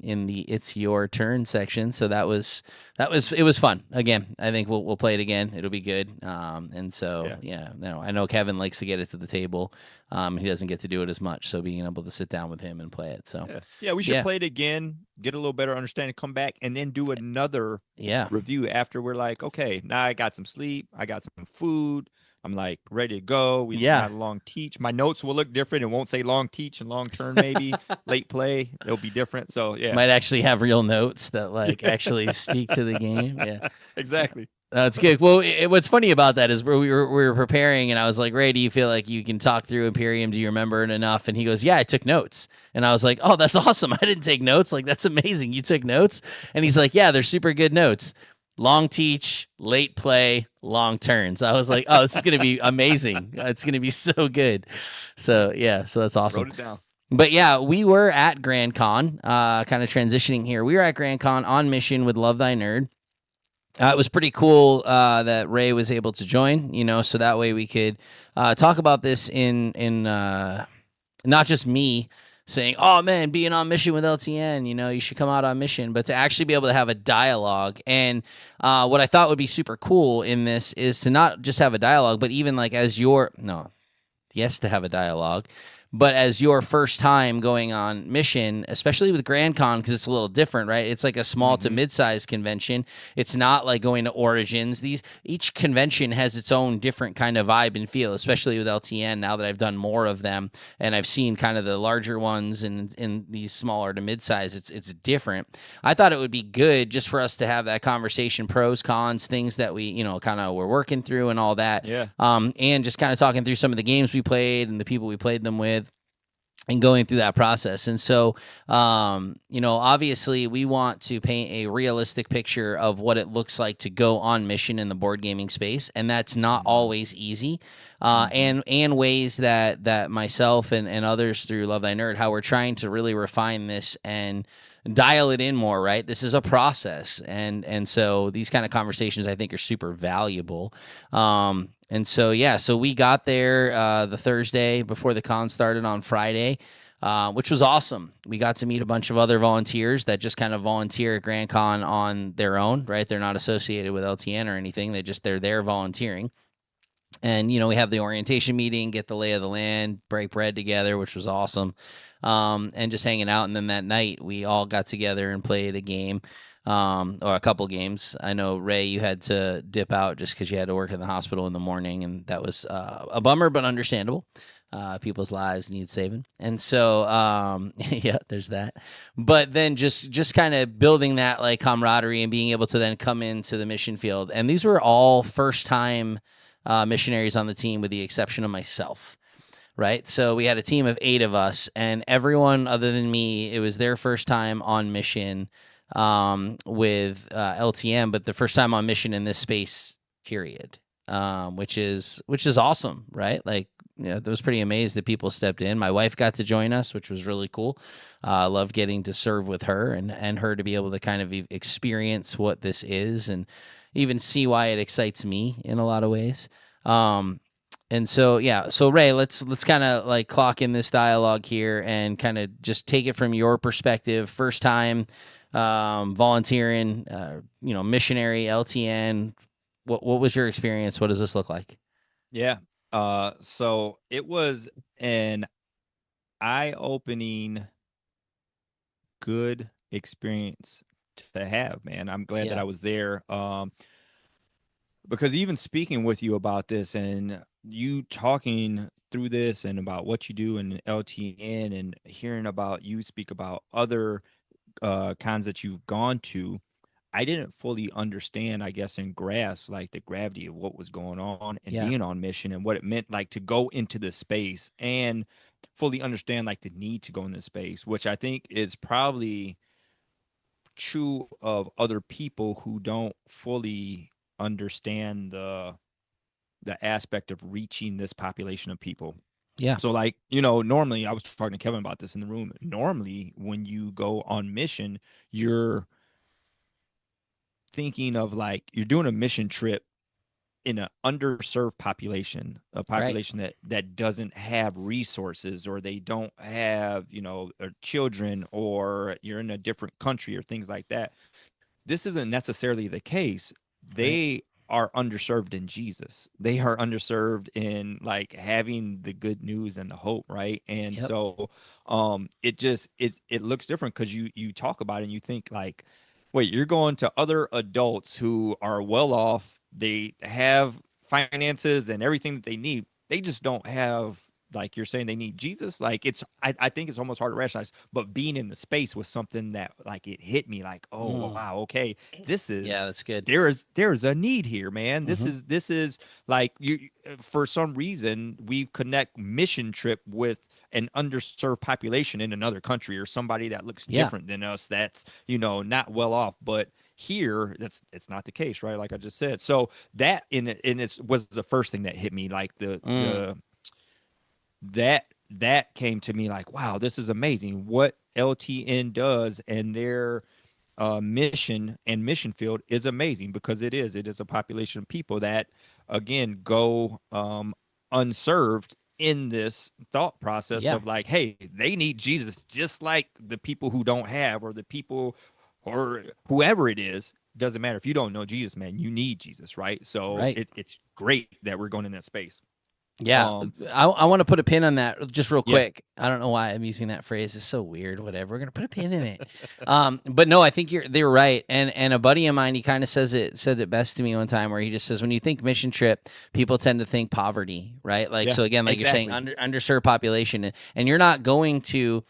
[SPEAKER 1] in the "It's Your Turn" section. So it was fun. Again, I think we'll play it again. It'll be good. And so I know Kevin likes to get it to the table. He doesn't get to do it as much, so being able to sit down with him and play it. So
[SPEAKER 2] yeah, we should play it again. get a little better understanding, come back, and then do another
[SPEAKER 1] Yeah.
[SPEAKER 2] review after we're like, okay, now I got some sleep, I got some food, I'm like ready to go. We
[SPEAKER 1] Yeah.
[SPEAKER 2] had a long teach. My notes will look different. It won't say long teach and long turn, maybe late play. It'll be different. So yeah,
[SPEAKER 1] Might actually have real notes that like actually speak to the game. Yeah.
[SPEAKER 2] exactly.
[SPEAKER 1] That's good. Well, what's funny about that is we were preparing, and I was like, "Ray, do you feel like you can talk through Imperium? Do you remember it enough?" And he goes, "Yeah, I took notes." And I was like, "Oh, that's awesome! I didn't take notes. Like that's amazing. You took notes." And he's like, "Yeah, they're super good notes. Long teach, late play, long turns." I was like, "Oh, this is gonna be amazing. It's gonna be so good." So yeah, so that's awesome.
[SPEAKER 2] Wrote it down.
[SPEAKER 1] But yeah, we were at Grand Con, kind of transitioning here. We were at Grand Con on mission with Love Thy Nerd. It was pretty cool that Ray was able to join, so that way we could talk about this in not just me saying, "Oh man, being on mission with LTN, you should come out on mission," but to actually be able to have a dialogue. And what I thought would be super cool in this is to not just have a dialogue, but even like as your no, yes, to have a dialogue, but as your first time going on mission, especially with Grand Con, because it's a little different, right? It's like a small to
[SPEAKER 2] Mm-hmm.
[SPEAKER 1] mid-sized convention. It's not like going to Origins. Each convention has its own different kind of vibe and feel, especially with LTN. Now that I've done more of them and I've seen kind of the larger ones and in these smaller to mid-size, it's different. I thought it would be good just for us to have that conversation, pros, cons, things that we kind of were working through and all that,
[SPEAKER 2] Yeah.
[SPEAKER 1] and just kind of talking through some of the games we played and the people we played them with and going through that process. And so, obviously we want to paint a realistic picture of what it looks like to go on mission in the board gaming space. And that's not
[SPEAKER 2] Mm-hmm.
[SPEAKER 1] always easy.
[SPEAKER 2] Mm-hmm.
[SPEAKER 1] And ways that myself and others through Love Thy Nerd, how we're trying to really refine this and dial it in more, right? This is a process. And so these kind of conversations I think are super valuable. And so, yeah, so we got there the Thursday before the con started on Friday, which was awesome. We got to meet a bunch of other volunteers that just kind of volunteer at Grand Con on their own, right? They're not associated with LTN or anything. They're there volunteering. And, we have the orientation meeting, get the lay of the land, break bread together, which was awesome. And just hanging out. And then that night, we all got together and played a game, or a couple games. I know, Ray, you had to dip out just because you had to work in the hospital in the morning. And that was a bummer, but understandable. People's lives need saving. And so, yeah, there's that. But then just kind of building that like camaraderie and being able to then come into the mission field. And these were all first time missionaries on the team, with the exception of myself. Right. So we had a team of 8 of us, and everyone other than me, it was their first time on mission with LTM, but the first time on mission in this space, period. Which is awesome, right? Like, I was pretty amazed that people stepped in. My wife got to join us, which was really cool. I love getting to serve with her and her to be able to kind of experience what this is and even see why it excites me in a lot of ways. And so, yeah, so Ray, let's kind of like clock in this dialogue here and kind of just take it from your perspective. First time volunteering, missionary, LTN. What was your experience? What does this look like?
[SPEAKER 2] Yeah. So it was an eye-opening, good experience to have, man. I'm glad that
[SPEAKER 1] Yeah,
[SPEAKER 2] I was there. Because even speaking with you about this and you talking through this and about what you do in LTN and hearing about you speak about other cons that you've gone to, I didn't fully understand, I guess, and grasp like the gravity of what was going on and
[SPEAKER 1] yeah,
[SPEAKER 2] being on mission and what it meant like to go into the space and fully understand like the need to go in this space, which I think is probably true of other people who don't fully understand the aspect of reaching this population of people.
[SPEAKER 1] yeah,
[SPEAKER 2] So like, normally I was talking to Kevin about this in the room. Normally when you go on mission, you're thinking of like you're doing a mission trip in an underserved population, a
[SPEAKER 1] right,
[SPEAKER 2] population that doesn't have resources or they don't have, children, or you're in a different country or things like that. This isn't necessarily the case.
[SPEAKER 1] right.
[SPEAKER 2] They are underserved in Jesus. They are underserved in like having the good news and the hope, right? And
[SPEAKER 1] Yep.
[SPEAKER 2] so it looks different because you talk about it and you think like, wait, you're going to other adults who are well off, they have finances and everything that they need. They just don't have, like you're saying, they need Jesus. Like I think it's almost hard to rationalize, but being in the space was something that like it hit me like, oh
[SPEAKER 1] Mm.
[SPEAKER 2] wow, okay, this
[SPEAKER 1] Yeah,
[SPEAKER 2] is
[SPEAKER 1] that's good.
[SPEAKER 2] there's a need here, man. This
[SPEAKER 1] Hmm.
[SPEAKER 2] is like you for some reason we connect mission trip with an underserved population in another country or somebody that looks
[SPEAKER 1] Yeah.
[SPEAKER 2] different than us that's, not well off. But here that's it's not the case, right? Like I just said. So that in it was the first thing that hit me, like
[SPEAKER 1] Mm.
[SPEAKER 2] that came to me like, wow, this is amazing what LTN does, and their mission and mission field is amazing because it is a population of people that again go unserved in this thought process
[SPEAKER 1] Yeah.
[SPEAKER 2] of like, hey, they need Jesus just like the people who don't have, or the people or whoever it is. Doesn't matter if you don't know Jesus, man, you need Jesus, right? So
[SPEAKER 1] Right.
[SPEAKER 2] it's great that we're going in that space.
[SPEAKER 1] Yeah,
[SPEAKER 2] um
[SPEAKER 1] I want to put a pin on that just real
[SPEAKER 2] yeah.
[SPEAKER 1] quick. I don't know why I'm using that phrase. It's so weird. Whatever. We're gonna put a pin in it. But no, I think they're right. And a buddy of mine, he kind of said it best to me one time, where he just says, when you think mission trip, people tend to think poverty, right? Like,
[SPEAKER 2] Yeah,
[SPEAKER 1] so again, like you're saying,
[SPEAKER 2] exactly.
[SPEAKER 1] underserved population, and you're not going to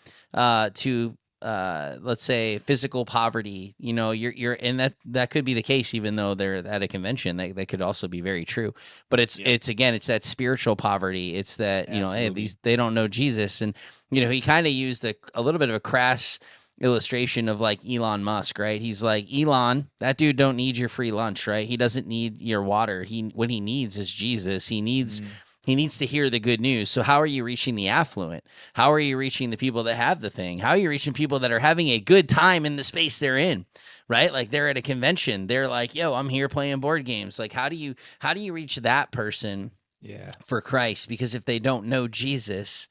[SPEAKER 1] let's say physical poverty. You're and that could be the case, even though they're at a convention. That could also be very true. But it's
[SPEAKER 2] Yep,
[SPEAKER 1] it's again, it's that spiritual poverty. It's that, hey,
[SPEAKER 2] absolutely.
[SPEAKER 1] these, they don't know Jesus. And he kind of used a little bit of a crass illustration of like Elon Musk, right? He's like, Elon, that dude don't need your free lunch, right? He doesn't need your water. What he needs is Jesus.
[SPEAKER 2] Mm,
[SPEAKER 1] He needs to hear the good news. So how are you reaching the affluent? How are you reaching the people that have the thing? How are you reaching people that are having a good time in the space they're in? Right? Like, they're at a convention. They're like, yo, I'm here playing board games. Like, how do you reach that person
[SPEAKER 2] yeah,
[SPEAKER 1] for Christ? Because if they don't know Jesus,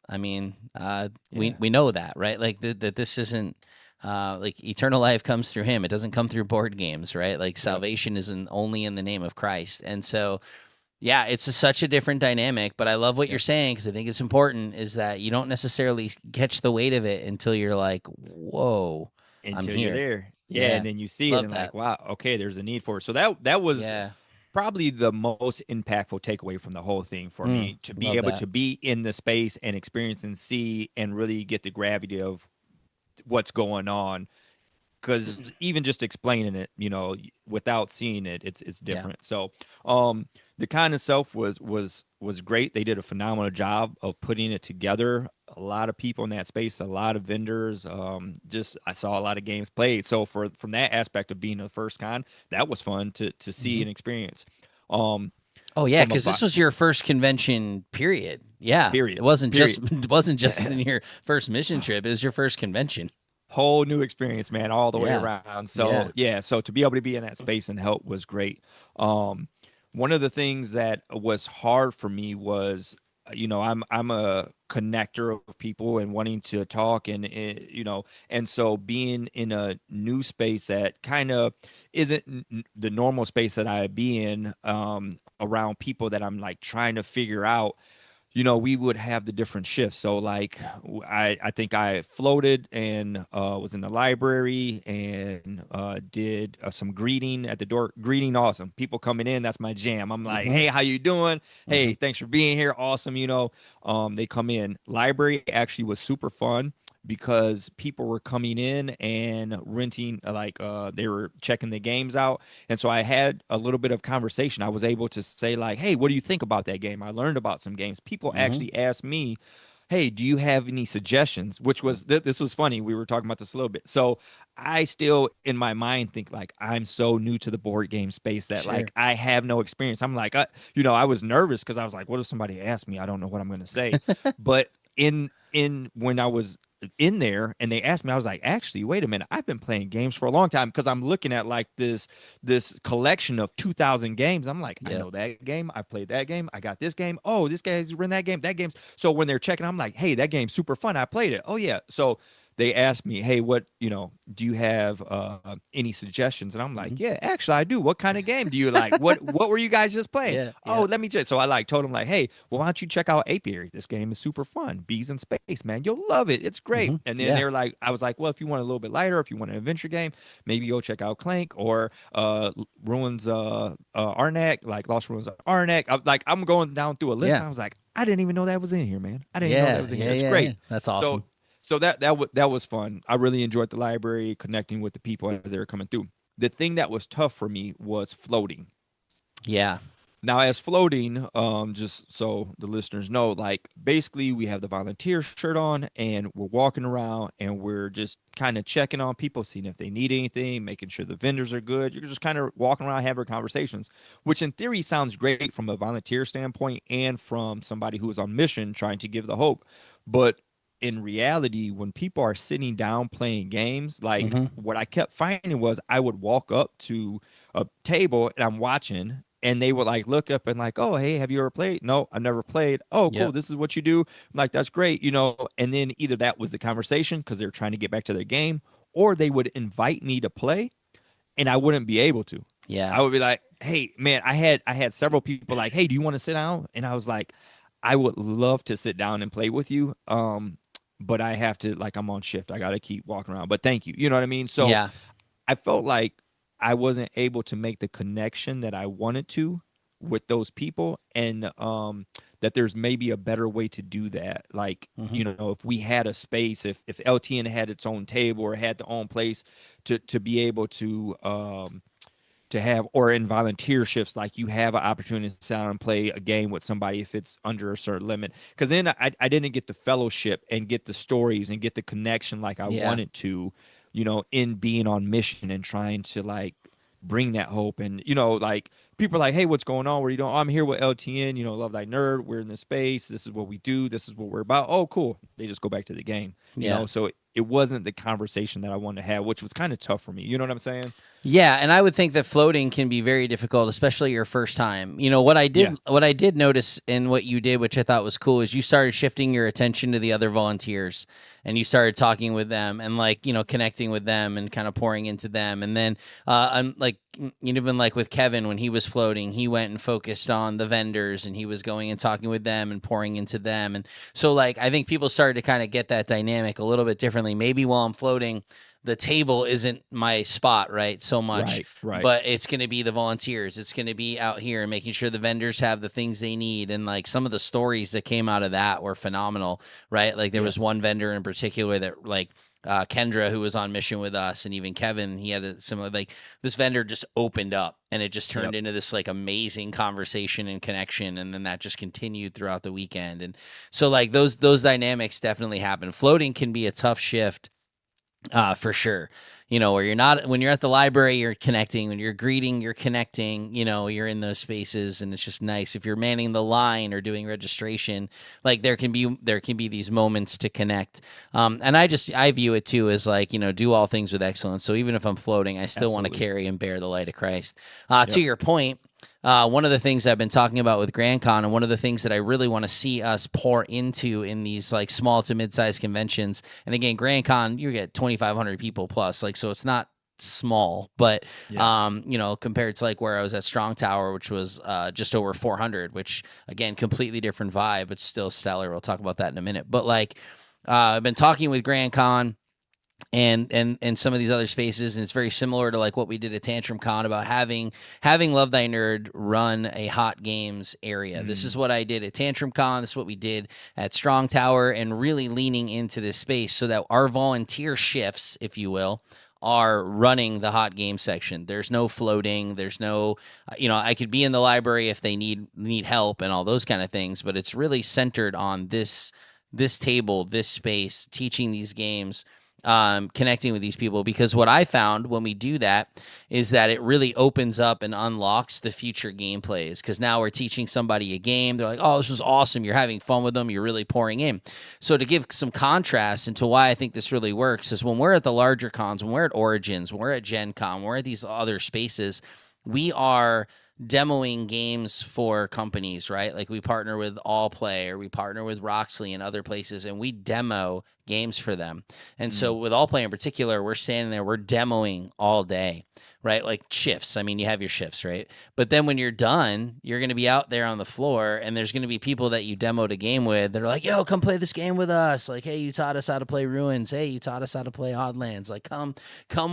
[SPEAKER 1] I mean, we
[SPEAKER 2] yeah,
[SPEAKER 1] we know that, right? Like, that this isn't, like, eternal life comes through Him. It doesn't come through board games, right? Like,
[SPEAKER 2] yep,
[SPEAKER 1] salvation is only in the name of Christ. And so, yeah, it's such a different dynamic. But I love what you're
[SPEAKER 2] yep.
[SPEAKER 1] saying, because I think it's important, is that you don't necessarily catch the weight of it until you're like, whoa, I'm
[SPEAKER 2] Until you're
[SPEAKER 1] here.
[SPEAKER 2] there. Yeah, and
[SPEAKER 1] Yeah,
[SPEAKER 2] then you see it
[SPEAKER 1] love
[SPEAKER 2] and
[SPEAKER 1] that.
[SPEAKER 2] like, wow, okay, there's a need for it. So that was
[SPEAKER 1] Yeah,
[SPEAKER 2] probably the most impactful takeaway from the whole thing for me, to be
[SPEAKER 1] love
[SPEAKER 2] able
[SPEAKER 1] that.
[SPEAKER 2] to be in the space and experience and see and really get the gravity of what's going on. Because even just explaining it, without seeing it, it's
[SPEAKER 1] Yeah.
[SPEAKER 2] different. So, um, the kind itself was great. They did a phenomenal job of putting it together. A lot of people in that space, a lot of vendors. Just I saw a lot of games played. So from that aspect of being the first con, that was fun to see
[SPEAKER 1] Hmm.
[SPEAKER 2] and experience. Um,
[SPEAKER 1] Oh yeah,
[SPEAKER 2] from a
[SPEAKER 1] because this was your first convention, period. Yeah, it
[SPEAKER 2] period,
[SPEAKER 1] wasn't just
[SPEAKER 2] period.
[SPEAKER 1] it wasn't just in your first mission trip. It was your first convention.
[SPEAKER 2] Whole new experience, man, all the way
[SPEAKER 1] Yeah,
[SPEAKER 2] around. So
[SPEAKER 1] yeah.
[SPEAKER 2] yeah, so to be able to be in that space and help was great. Um, One of the things that was hard for me was, I'm a connector of people and wanting to talk and so being in a new space that kind of isn't the normal space that I be in, around people that I'm like trying to figure out. We would have the different shifts. So like I think I floated and was in the library and did some greeting at the door. Greeting, awesome. People coming in, that's my jam. I'm like,
[SPEAKER 1] Hmm.
[SPEAKER 2] hey, how you doing?
[SPEAKER 1] Hmm.
[SPEAKER 2] Hey, thanks for being here. Awesome. They come in. Library actually was super fun because people were coming in and renting, like they were checking the games out, and so I had a little bit of conversation. I was able to say like, hey, what do you think about that game? I learned about some games. People
[SPEAKER 1] Hmm.
[SPEAKER 2] actually asked me, hey, do you have any suggestions? Which was this was funny. We were talking about this a little bit. So I still in my mind think like I'm so new to the board game space that
[SPEAKER 1] Sure.
[SPEAKER 2] like I have no experience. I'm like, I was nervous because I was like, what if somebody asked me? I don't know what I'm going to say. But in when I was in there and they asked me, I was like, actually, wait a minute, I've been playing games for a long time, because I'm looking at like this collection of 2,000 games. I'm like, I
[SPEAKER 1] Yep.
[SPEAKER 2] know that game, I played that game, I got this game, oh, this guy's run that game, that game's. So when they're checking, I'm like, hey, that game's super fun, I played it, oh yeah. So they asked me, hey, what, do you have any suggestions? And I'm
[SPEAKER 1] Hmm.
[SPEAKER 2] like, yeah, actually I do. What kind of game do you like? What were you guys just playing?
[SPEAKER 1] Yeah,
[SPEAKER 2] Oh,
[SPEAKER 1] yeah.
[SPEAKER 2] let me just, so I like told them like, hey, well, why don't you check out Apiary? This game is super fun. Bees in space, man. You'll love it. It's great.
[SPEAKER 1] Hmm.
[SPEAKER 2] And then
[SPEAKER 1] Yeah.
[SPEAKER 2] they were like, I was like, well, if you want a little bit lighter, if you want an adventure game, maybe go check out Clank or Ruins Arnak, like Lost Ruins of Arnak. I'm going down through a list
[SPEAKER 1] Yeah.
[SPEAKER 2] and I was like, I didn't even know that was in here, man. I didn't even know that
[SPEAKER 1] Yeah.
[SPEAKER 2] was in here.
[SPEAKER 1] Yeah.
[SPEAKER 2] It's
[SPEAKER 1] Yeah. Yeah.
[SPEAKER 2] great.
[SPEAKER 1] That's
[SPEAKER 2] So
[SPEAKER 1] awesome.
[SPEAKER 2] that was fun. I really enjoyed the library, connecting with the people as they were coming through. The thing that was tough for me was floating.
[SPEAKER 1] Yeah.
[SPEAKER 2] Now, as floating, just so the listeners know, like basically we have the volunteer shirt on and we're walking around and we're just kind of checking on people, seeing if they need anything, making sure the vendors are good. You're just kind of walking around having conversations, which in theory sounds great from a volunteer standpoint and from somebody who is on mission trying to give the hope. But in reality, when people are sitting down playing games, like
[SPEAKER 1] Hmm.
[SPEAKER 2] what I kept finding was I would walk up to a table and I'm watching and they would like look up and like, oh, hey, have you ever played? No, I've never played. Oh, cool.
[SPEAKER 1] Yep.
[SPEAKER 2] This is what you do. I'm like, that's great, And then either that was the conversation because they're trying to get back to their game, or they would invite me to play, and I wouldn't be able to.
[SPEAKER 1] Yeah.
[SPEAKER 2] I would be like, hey, man, I had several people like, hey, do you want to sit down? And I was like, I would love to sit down and play with you. But I have to like I'm on shift. I gotta keep walking around. But thank you. You know what I mean? So
[SPEAKER 1] Yeah.
[SPEAKER 2] I felt like I wasn't able to make the connection that I wanted to with those people, and that there's maybe a better way to do that. Like,
[SPEAKER 1] Hmm.
[SPEAKER 2] if we had a space, if LTN had its own table or had their own place to be able to have, or in volunteer shifts, like you have an opportunity to sit down and play a game with somebody if it's under a certain limit. Because then I didn't get the fellowship and get the stories and get the connection like I
[SPEAKER 1] Yeah.
[SPEAKER 2] wanted to, in being on mission and trying to like bring that hope. And, like people are like, hey, what's going on? Where you doing? Oh, I'm here with LTN, Love Thy Nerd. We're in this space. This is what we do. This is what we're about. Oh, cool. They just go back to the game,
[SPEAKER 1] Yeah.
[SPEAKER 2] So it wasn't the conversation that I wanted to have, which was kind of tough for me. You know what I'm saying?
[SPEAKER 1] Yeah, and I would think that floating can be very difficult, especially your first time.
[SPEAKER 2] Yeah.
[SPEAKER 1] What I did notice in what you did, which I thought was cool, is you started shifting your attention to the other volunteers and you started talking with them and like, connecting with them and kind of pouring into them. And then I'm like even like with Kevin when he was floating, he went and focused on the vendors and he was going and talking with them and pouring into them. And so like I think people started to kind of get that dynamic a little bit differently. Maybe while I'm floating, the table isn't my spot, right? So much,
[SPEAKER 2] Right. Right.
[SPEAKER 1] but it's going to be the volunteers. It's going to be out here and making sure the vendors have the things they need. And like some of the stories that came out of that were phenomenal, right? Like there was
[SPEAKER 2] Yes.
[SPEAKER 1] one vendor in particular that like Kendra, who was on mission with us, and even Kevin, he had a similar like this vendor just opened up and it just turned
[SPEAKER 2] Yep.
[SPEAKER 1] into this like amazing conversation and connection, and then that just continued throughout the weekend. And so like those dynamics definitely happen. Floating can be a tough shift for sure. Where you're not, when you're at the library, you're connecting. When you're greeting, you're connecting. You're in those spaces, and it's just nice. If you're manning the line or doing registration, like there can be these moments to connect. And I view it too as like do all things with excellence. So even if I'm floating, I still want to
[SPEAKER 2] Absolutely.
[SPEAKER 1] carry and bear the light of Christ. To
[SPEAKER 2] Yep.
[SPEAKER 1] your point, one of the things I've been talking about with Grand Con, and one of the things that I really want to see us pour into in these like small to mid-sized conventions, and again, Grand Con, you get 2,500 people plus, like so it's not small, but
[SPEAKER 2] Yeah.
[SPEAKER 1] compared to like where I was at Strong Tower, which was just over 400, which again, completely different vibe, but still stellar. We'll talk about that in a minute. But like, I've been talking with Grand Con and some of these other spaces, and it's very similar to like what we did at Tantrum Con about having Love Thy Nerd run a hot games area. This is
[SPEAKER 2] Mm.
[SPEAKER 1] what I did at Tantrum Con. This is what we did at Strong Tower, and really leaning into this space so that our volunteer shifts, if you will, are running the hot game section. There's no floating. There's no, I could be in the library if they need help and all those kind of things, but it's really centered on this table, this space, teaching these games, connecting with these people. Because what I found when we do that is that it really opens up and unlocks the future gameplays. Because now we're teaching somebody a game. They're like, oh, this was awesome. You're having fun with them. You're really pouring in. So to give some contrast into why I think this really works is when we're at the larger cons, when we're at Origins, when we're at Gen Con, when we're at these other spaces, we are demoing games for companies, right? Like we partner with All Play or we partner with Roxley and other places, and we demo games for them. And so
[SPEAKER 2] Mm.
[SPEAKER 1] with All Play in particular, we're standing there, we're demoing all day, right? Like shifts. I mean, you have your shifts, right? But then when you're done, you're going to be out there on the floor, and there's going to be people that you demoed a game with that are like, yo, come play this game with us. Like, hey, you taught us how to play Ruins. Hey, you taught us how to play Oddlands. Like, come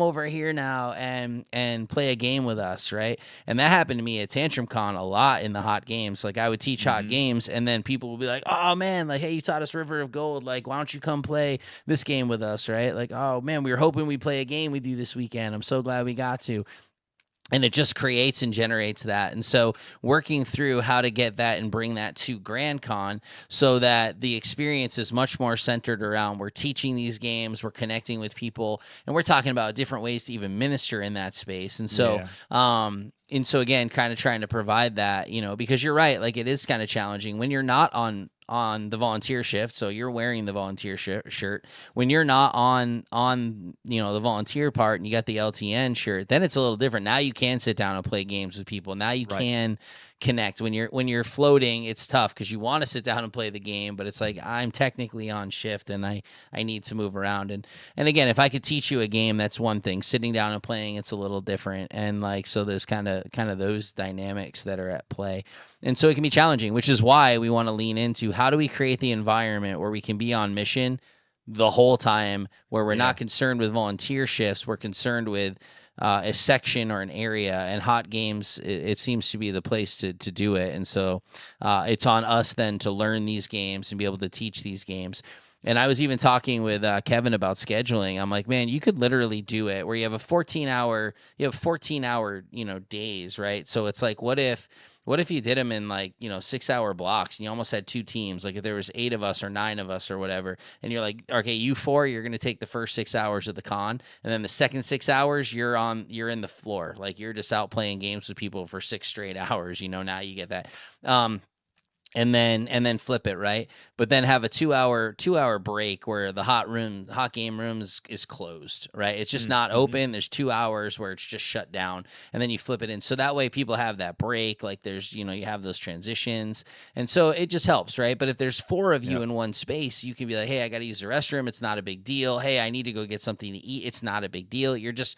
[SPEAKER 1] over here now and play a game with us, right? And that happened to me at Tantrum Con a lot in the hot games. Like, I would teach hot
[SPEAKER 2] Mm-hmm.
[SPEAKER 1] games, and then people would be like, oh man, like, hey, you taught us River of Gold. Like, why don't you come play this game with us, right? Like, oh man, we were hoping we'd play a game with you this weekend. I'm so glad we got to. And it just creates and generates that. And so working through how to get that and bring that to Grand Con so that the experience is much more centered around we're teaching these games, we're connecting with people, and we're talking about different ways to even minister in that space.
[SPEAKER 2] Yeah.
[SPEAKER 1] And so again, kind of trying to provide that, because you're right, like it is kind of challenging when you're not on the volunteer shift, so you're wearing the volunteer shirt. When you're not on the volunteer part and you got the LTN shirt, then it's a little different. Now you can sit down and play games with people. Now you
[SPEAKER 2] Right.
[SPEAKER 1] can connect. When you're floating, it's tough because you want to sit down and play the game, but it's like I'm technically on shift and I need to move around. And again, if I could teach you a game, that's one thing. Sitting down and playing, it's a little different. And like so there's kind of those dynamics that are at play. And so it can be challenging, which is why we want to lean into how do we create the environment where we can be on mission the whole time, where we're
[SPEAKER 2] Yeah.
[SPEAKER 1] not concerned with volunteer shifts, we're concerned with a section or an area. And hot games, it seems to be the place to do it. And so it's on us then to learn these games and be able to teach these games. And I was even talking with Kevin about scheduling. I'm like, man, you could literally do it where you have 14 hour days, right? So it's like, what if you did them in 6-hour blocks and you almost had two teams? Like if there was 8 of us or 9 of us or whatever, and you're like, okay, you 4, you're going to take the first 6 hours of the con, and then the second 6 hours you're in the floor, like you're just out playing games with people for 6 straight hours. Now you get that. And then flip it, right? But then have a 2-hour break where the hot game room is closed, right? It's just not
[SPEAKER 2] Mm-hmm.
[SPEAKER 1] open. There's 2 hours where it's just shut down, and then you flip it in. So that way people have that break. Like there's you have those transitions, and so it just helps, right? But if there's 4 of you
[SPEAKER 2] Yep.
[SPEAKER 1] in one space, you can be like, hey, I got to use the restroom. It's not a big deal. Hey, I need to go get something to eat. It's not a big deal. You're just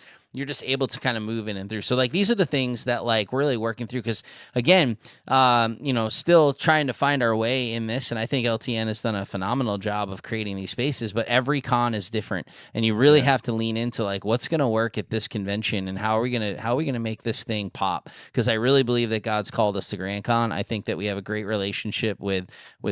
[SPEAKER 1] able to kind of move in and through. So like these are the things that like we're really working through because again, still trying to find our way in this. And I think LTN has done a phenomenal job of creating these spaces, but every con is different. And you really
[SPEAKER 2] Yeah.
[SPEAKER 1] have to lean into like what's going to work at this convention and how are we going to make this thing pop? Because I really believe that God's called us to Grand Con. I think that we have a great relationship with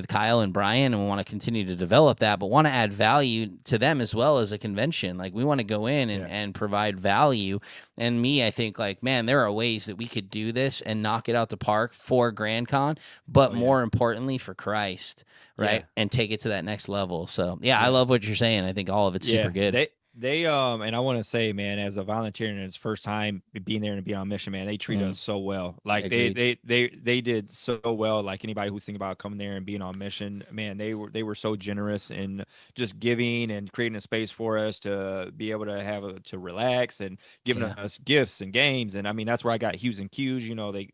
[SPEAKER 1] Kyle and Brian, and we want to continue to develop that, but want to add value to them as well as a convention. Like we want to go in and provide value. And I think like, man, there are ways that we could do this and knock it out the park for Grand Con, but more importantly for Christ, right?
[SPEAKER 2] Yeah.
[SPEAKER 1] And take it to that next level. So I
[SPEAKER 2] Yeah.
[SPEAKER 1] love what you're saying. I think all of it's super good.
[SPEAKER 2] They and I want to say, man, as a volunteer and it's first time being there and being on mission, man, they treat us so well. Like
[SPEAKER 1] Agreed.
[SPEAKER 2] they did so well. Like anybody who's thinking about coming there and being on mission, man, they were so generous in just giving and creating a space for us to be able to to relax and giving
[SPEAKER 1] Yeah.
[SPEAKER 2] us gifts and games. And I mean, that's where I got Hughes and Q's.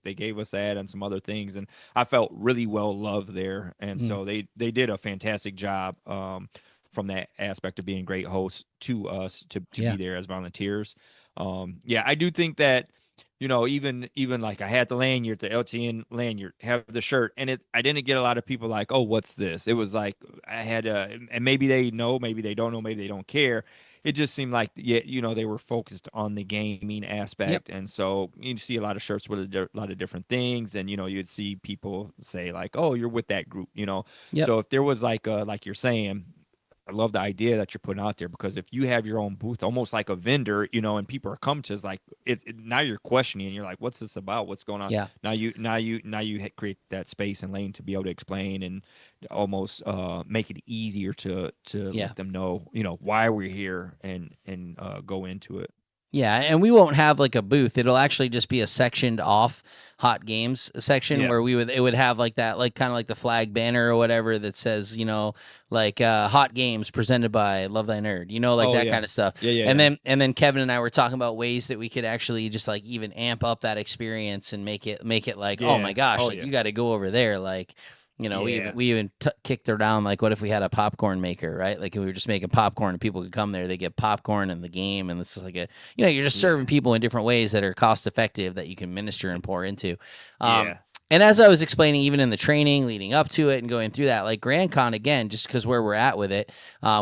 [SPEAKER 2] They gave us that and some other things, and I felt really well loved there. And so they did a fantastic job. From that aspect of being great hosts to us to be there as volunteers. I do think that, even like I had the lanyard, the LTN lanyard, have the shirt, and I didn't get a lot of people like, oh, what's this? It was like I had and maybe they know, maybe they don't know, maybe they don't care. It just seemed like, they were focused on the gaming aspect. And so you see a lot of shirts with a lot of different things. And, you'd see people say like, oh, you're with that group,
[SPEAKER 1] Yep.
[SPEAKER 2] So if there was like you're saying, I love the idea that you're putting out there, because if you have your own booth, almost like a vendor, and people are coming to us like now you're questioning, and you're like, what's this about? What's going on?
[SPEAKER 1] Yeah.
[SPEAKER 2] Now you create that space and lane to be able to explain and almost make it easier to let them know, why we're here and go into it.
[SPEAKER 1] Yeah, and we won't have like a booth. It'll actually just be a sectioned off hot games section where it would have like that, like kind of like the flag banner or whatever that says, like hot games presented by Love Thy Nerd, like that kind of stuff. And then Kevin and I were talking about ways that we could actually just like even amp up that experience and make it like, oh my gosh, like you got to go over there. Like, You know,
[SPEAKER 2] Yeah.
[SPEAKER 1] we even kicked around like, what if we had a popcorn maker, right? Like, if we were just making popcorn and people could come there, they get popcorn in the game, and it's like you're just
[SPEAKER 2] Yeah.
[SPEAKER 1] serving people in different ways that are cost effective that you can minister and pour into.
[SPEAKER 2] Yeah.
[SPEAKER 1] And as I was explaining, even in the training leading up to it and going through that, like Grand Con, again, just because where we're at with it,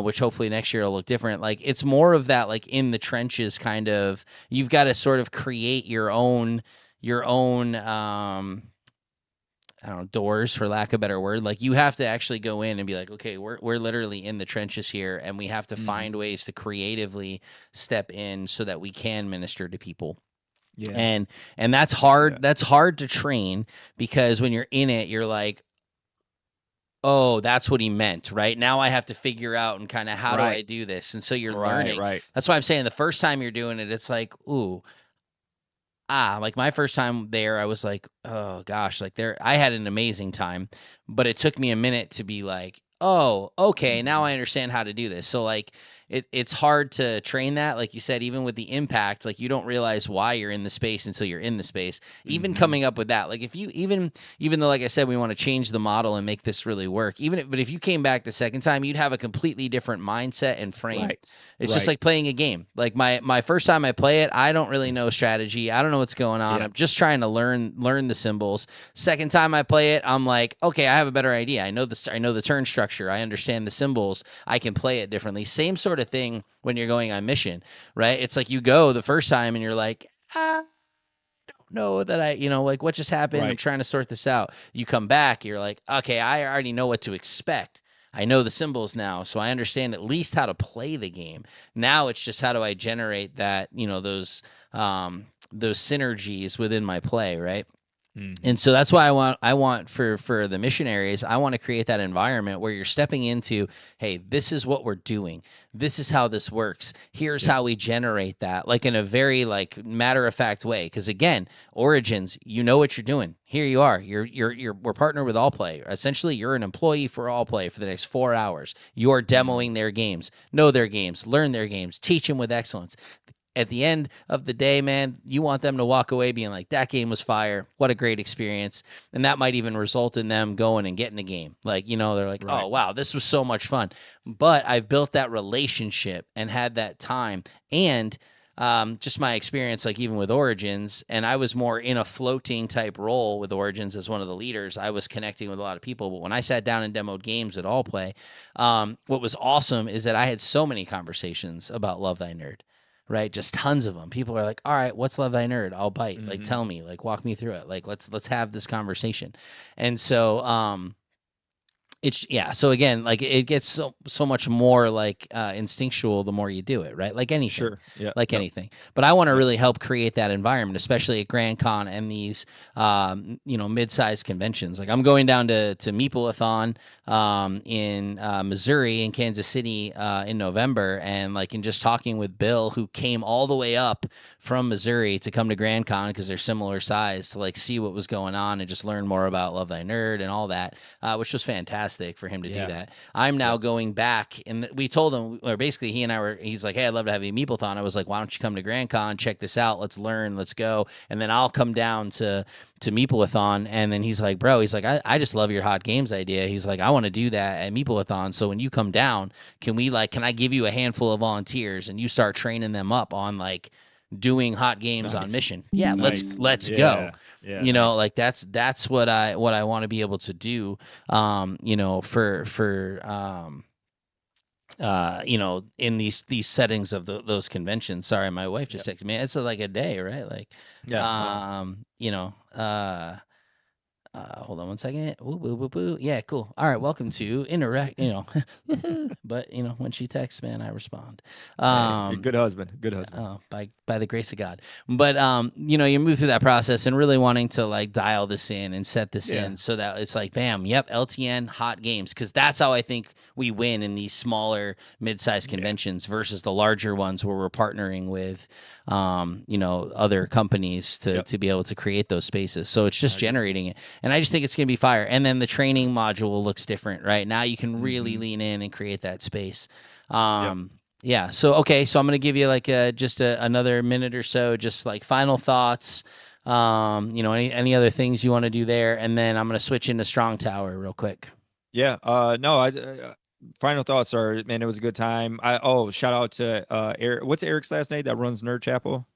[SPEAKER 1] which hopefully next year will look different, like it's more of that, like in the trenches kind of, you've got to sort of create your own I don't know, doors, for lack of a better word. Like, you have to actually go in and be like, okay, we're literally in the trenches here, and we have to find ways to creatively step in so that we can minister to people.
[SPEAKER 2] Yeah.
[SPEAKER 1] And that's hard. That's hard to train, because when you're in it, you're like, oh, that's what he meant, right? Now I have to figure out and kind of, how do I do this? And so you're learning.
[SPEAKER 2] Right.
[SPEAKER 1] That's why I'm saying the first time you're doing it, it's like, ooh, like my first time there, I was like, oh gosh, like I had an amazing time, but it took me a minute to be like, oh, okay, now I understand how to do this. So like, it's hard to train that. Like you said, even with the impact, like you don't realize why you're in the space until you're in the space. Even coming up with that, like if you even though, like I said, we want to change the model and make this really work. But if you came back the second time, you'd have a completely different mindset and frame.
[SPEAKER 2] Right.
[SPEAKER 1] It's just like playing a game. Like my first time I play it, I don't really know strategy. I don't know what's going on.
[SPEAKER 2] Yeah.
[SPEAKER 1] I'm just trying to learn the symbols. Second time I play it, I'm like, okay, I have a better idea. I know the turn structure. I understand the symbols. I can play it differently. Same sort of thing when you're going on mission, right? It's like you go the first time and you're like, know that like, what just happened? I'm trying to sort this out. You come back, you're like, okay, I already know what to expect. I know the symbols now, so I understand at least how to play the game. Now it's just, how do I generate that, those synergies within my play, right? And so that's why I want for the missionaries, I want to create that environment where you're stepping into, hey, this is what we're doing. This is how this works. Here's how we generate that, like in a very like matter of fact way. Because again, Origins, you know what you're doing. Here you are. We're partnered with All Play. Essentially, you're an employee for All Play for the next 4 hours. You're demoing their games, know their games, learn their games, teach them with excellence. At the end of the day, man, you want them to walk away being like, that game was fire. What a great experience. And that might even result in them going and getting a game. Like, they're like, oh, wow, this was so much fun. But I've built that relationship and had that time. And just my experience, like even with Origins, and I was more in a floating type role with Origins as one of the leaders. I was connecting with a lot of people. But when I sat down and demoed games at All Play, what was awesome is that I had so many conversations about Love Thy Nerd. Right, just tons of them. People are like, "All right, what's Love Thy Nerd? I'll bite. Like, tell me. Like, walk me through it. Like, let's have this conversation." And so, so again, like it gets so much more like instinctual the more you do it, right? Like anything. Anything. But I want to really help create that environment, especially at Grand Con and these mid-sized conventions. Like I'm going down to Meeple-a-thon in Missouri and Kansas City in November, and like in just talking with Bill, who came all the way up from Missouri to come to Grand Con because they're similar size, to like see what was going on and just learn more about Love Thy Nerd and all that, which was fantastic for him to do that. I'm now going back, and we told him, or basically he and I were, he's like, hey, I'd love to have a Meeple-thon. I was like, why don't you come to Grand Con, check this out, let's learn, let's go, and then I'll come down to Meeple-a-thon. And then he's like, bro, he's like, I just love your hot games idea. He's like, I want to do that at Meeple-a-thon, so when you come down, can I give you a handful of volunteers and you start training them up on like doing hot games on mission? Yeah, let's go. Yeah, like that's what I want to be able to do. In these settings of those conventions. Sorry, my wife just texted me. It's like a day, right? Like, hold on one second. Ooh, boo, boo, boo. Yeah, cool. All right, welcome to Interact. But when she texts, man, I respond.
[SPEAKER 2] Good husband.
[SPEAKER 1] By the grace of God. But you move through that process and really wanting to like dial this in and set this in so that it's like, bam, yep, LTN hot games, because that's how I think we win in these smaller mid-sized conventions versus the larger ones where we're partnering with other companies to be able to create those spaces. So it's just generating it. And I just think it's going to be fire. And then the training module looks different, right? Now you can really lean in and create that space. So, okay. So I'm going to give you like just another minute or so, just like final thoughts. Any other things you want to do there, and then I'm going to switch into Strong Tower real quick.
[SPEAKER 2] Yeah. No, final thoughts are, man, it was a good time. Shout out to Eric. What's Eric's last name that runs Nerd Chapel?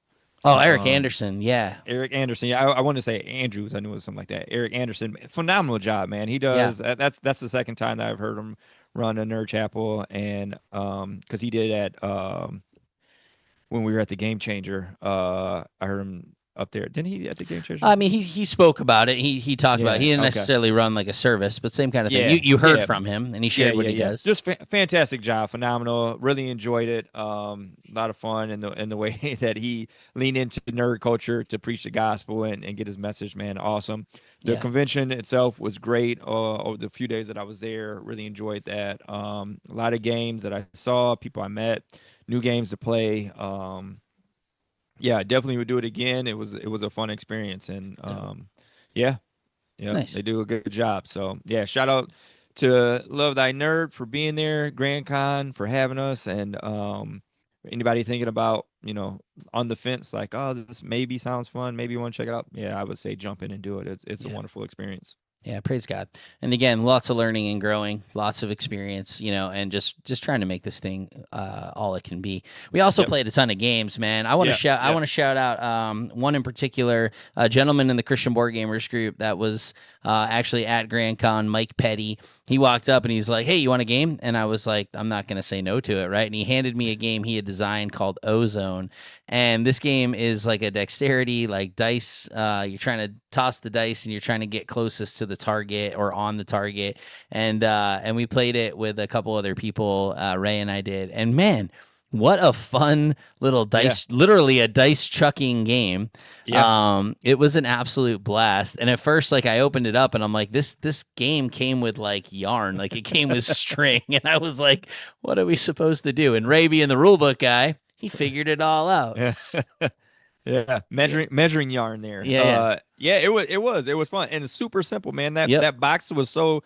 [SPEAKER 1] Oh, Eric
[SPEAKER 2] Um,
[SPEAKER 1] Anderson, yeah,
[SPEAKER 2] Eric Anderson. Yeah, I wanted to say Andrews. I knew it was something like that. Eric Anderson, phenomenal job, man. He
[SPEAKER 1] yeah,
[SPEAKER 2] does. That's the second time that I've heard him run a Nerd Chapel, and because he did at when we were at the Game Changer. I heard him up there. Didn't he at the Game Changer?
[SPEAKER 1] I mean, he spoke about it. He talked about it.
[SPEAKER 2] Yeah.
[SPEAKER 1] He didn't
[SPEAKER 2] Okay.
[SPEAKER 1] necessarily run like a service, but same kind of thing.
[SPEAKER 2] Yeah.
[SPEAKER 1] You heard
[SPEAKER 2] Yeah.
[SPEAKER 1] from him, and he
[SPEAKER 2] Yeah,
[SPEAKER 1] shared what
[SPEAKER 2] yeah,
[SPEAKER 1] he
[SPEAKER 2] yeah.
[SPEAKER 1] does.
[SPEAKER 2] Just fantastic job, phenomenal. Really enjoyed it. A lot of fun in the way that he leaned into nerd culture to preach the gospel and get his message. Man, awesome. The
[SPEAKER 1] Yeah,
[SPEAKER 2] convention itself was great. Over the few days that I was there, really enjoyed that. A lot of games that I saw, people I met, new games to play. Yeah, definitely would do it again. It was a fun experience, and
[SPEAKER 1] dope.
[SPEAKER 2] yeah, yep,
[SPEAKER 1] Nice.
[SPEAKER 2] they do a good job. So yeah, shout out to Love Thy Nerd for being there, Grand Con for having us, and anybody thinking about on the fence like, oh, this maybe sounds fun, maybe you want to check it out. Yeah, I would say jump in and do it. It's a
[SPEAKER 1] Yeah.
[SPEAKER 2] wonderful experience.
[SPEAKER 1] Yeah, praise God. And again, lots of learning and growing, lots of experience, and just trying to make this thing all it can be. We also
[SPEAKER 2] Yep.
[SPEAKER 1] played a ton of games, man. I want to
[SPEAKER 2] Yeah.
[SPEAKER 1] shout I
[SPEAKER 2] Yep.
[SPEAKER 1] want to shout out one in particular, a gentleman in the Christian Board Gamers group that was actually at Grand Con, Mike Petty. He walked up and he's like, "Hey, you want a game?" And I was like, "I'm not going to say no to it, right?" And he handed me a game he had designed called Ozone. And this game is like a dexterity, like dice. You're trying to toss the dice, and you're trying to get closest to the target or on the target. And we played it with a couple other people. Ray and I did, and man, what a fun little
[SPEAKER 2] Yeah.
[SPEAKER 1] dice! Literally a dice chucking game.
[SPEAKER 2] Yeah.
[SPEAKER 1] It was an absolute blast. And at first, like I opened it up, and I'm like, this game came with like yarn, like it came with string, and I was like, what are we supposed to do? And Ray being the rulebook guy, he figured it all out.
[SPEAKER 2] Yeah. Yeah,
[SPEAKER 1] Yeah,
[SPEAKER 2] measuring yarn there.
[SPEAKER 1] yeah.
[SPEAKER 2] Yeah, it was fun and it's super simple, man. That
[SPEAKER 1] Yep.
[SPEAKER 2] that box was so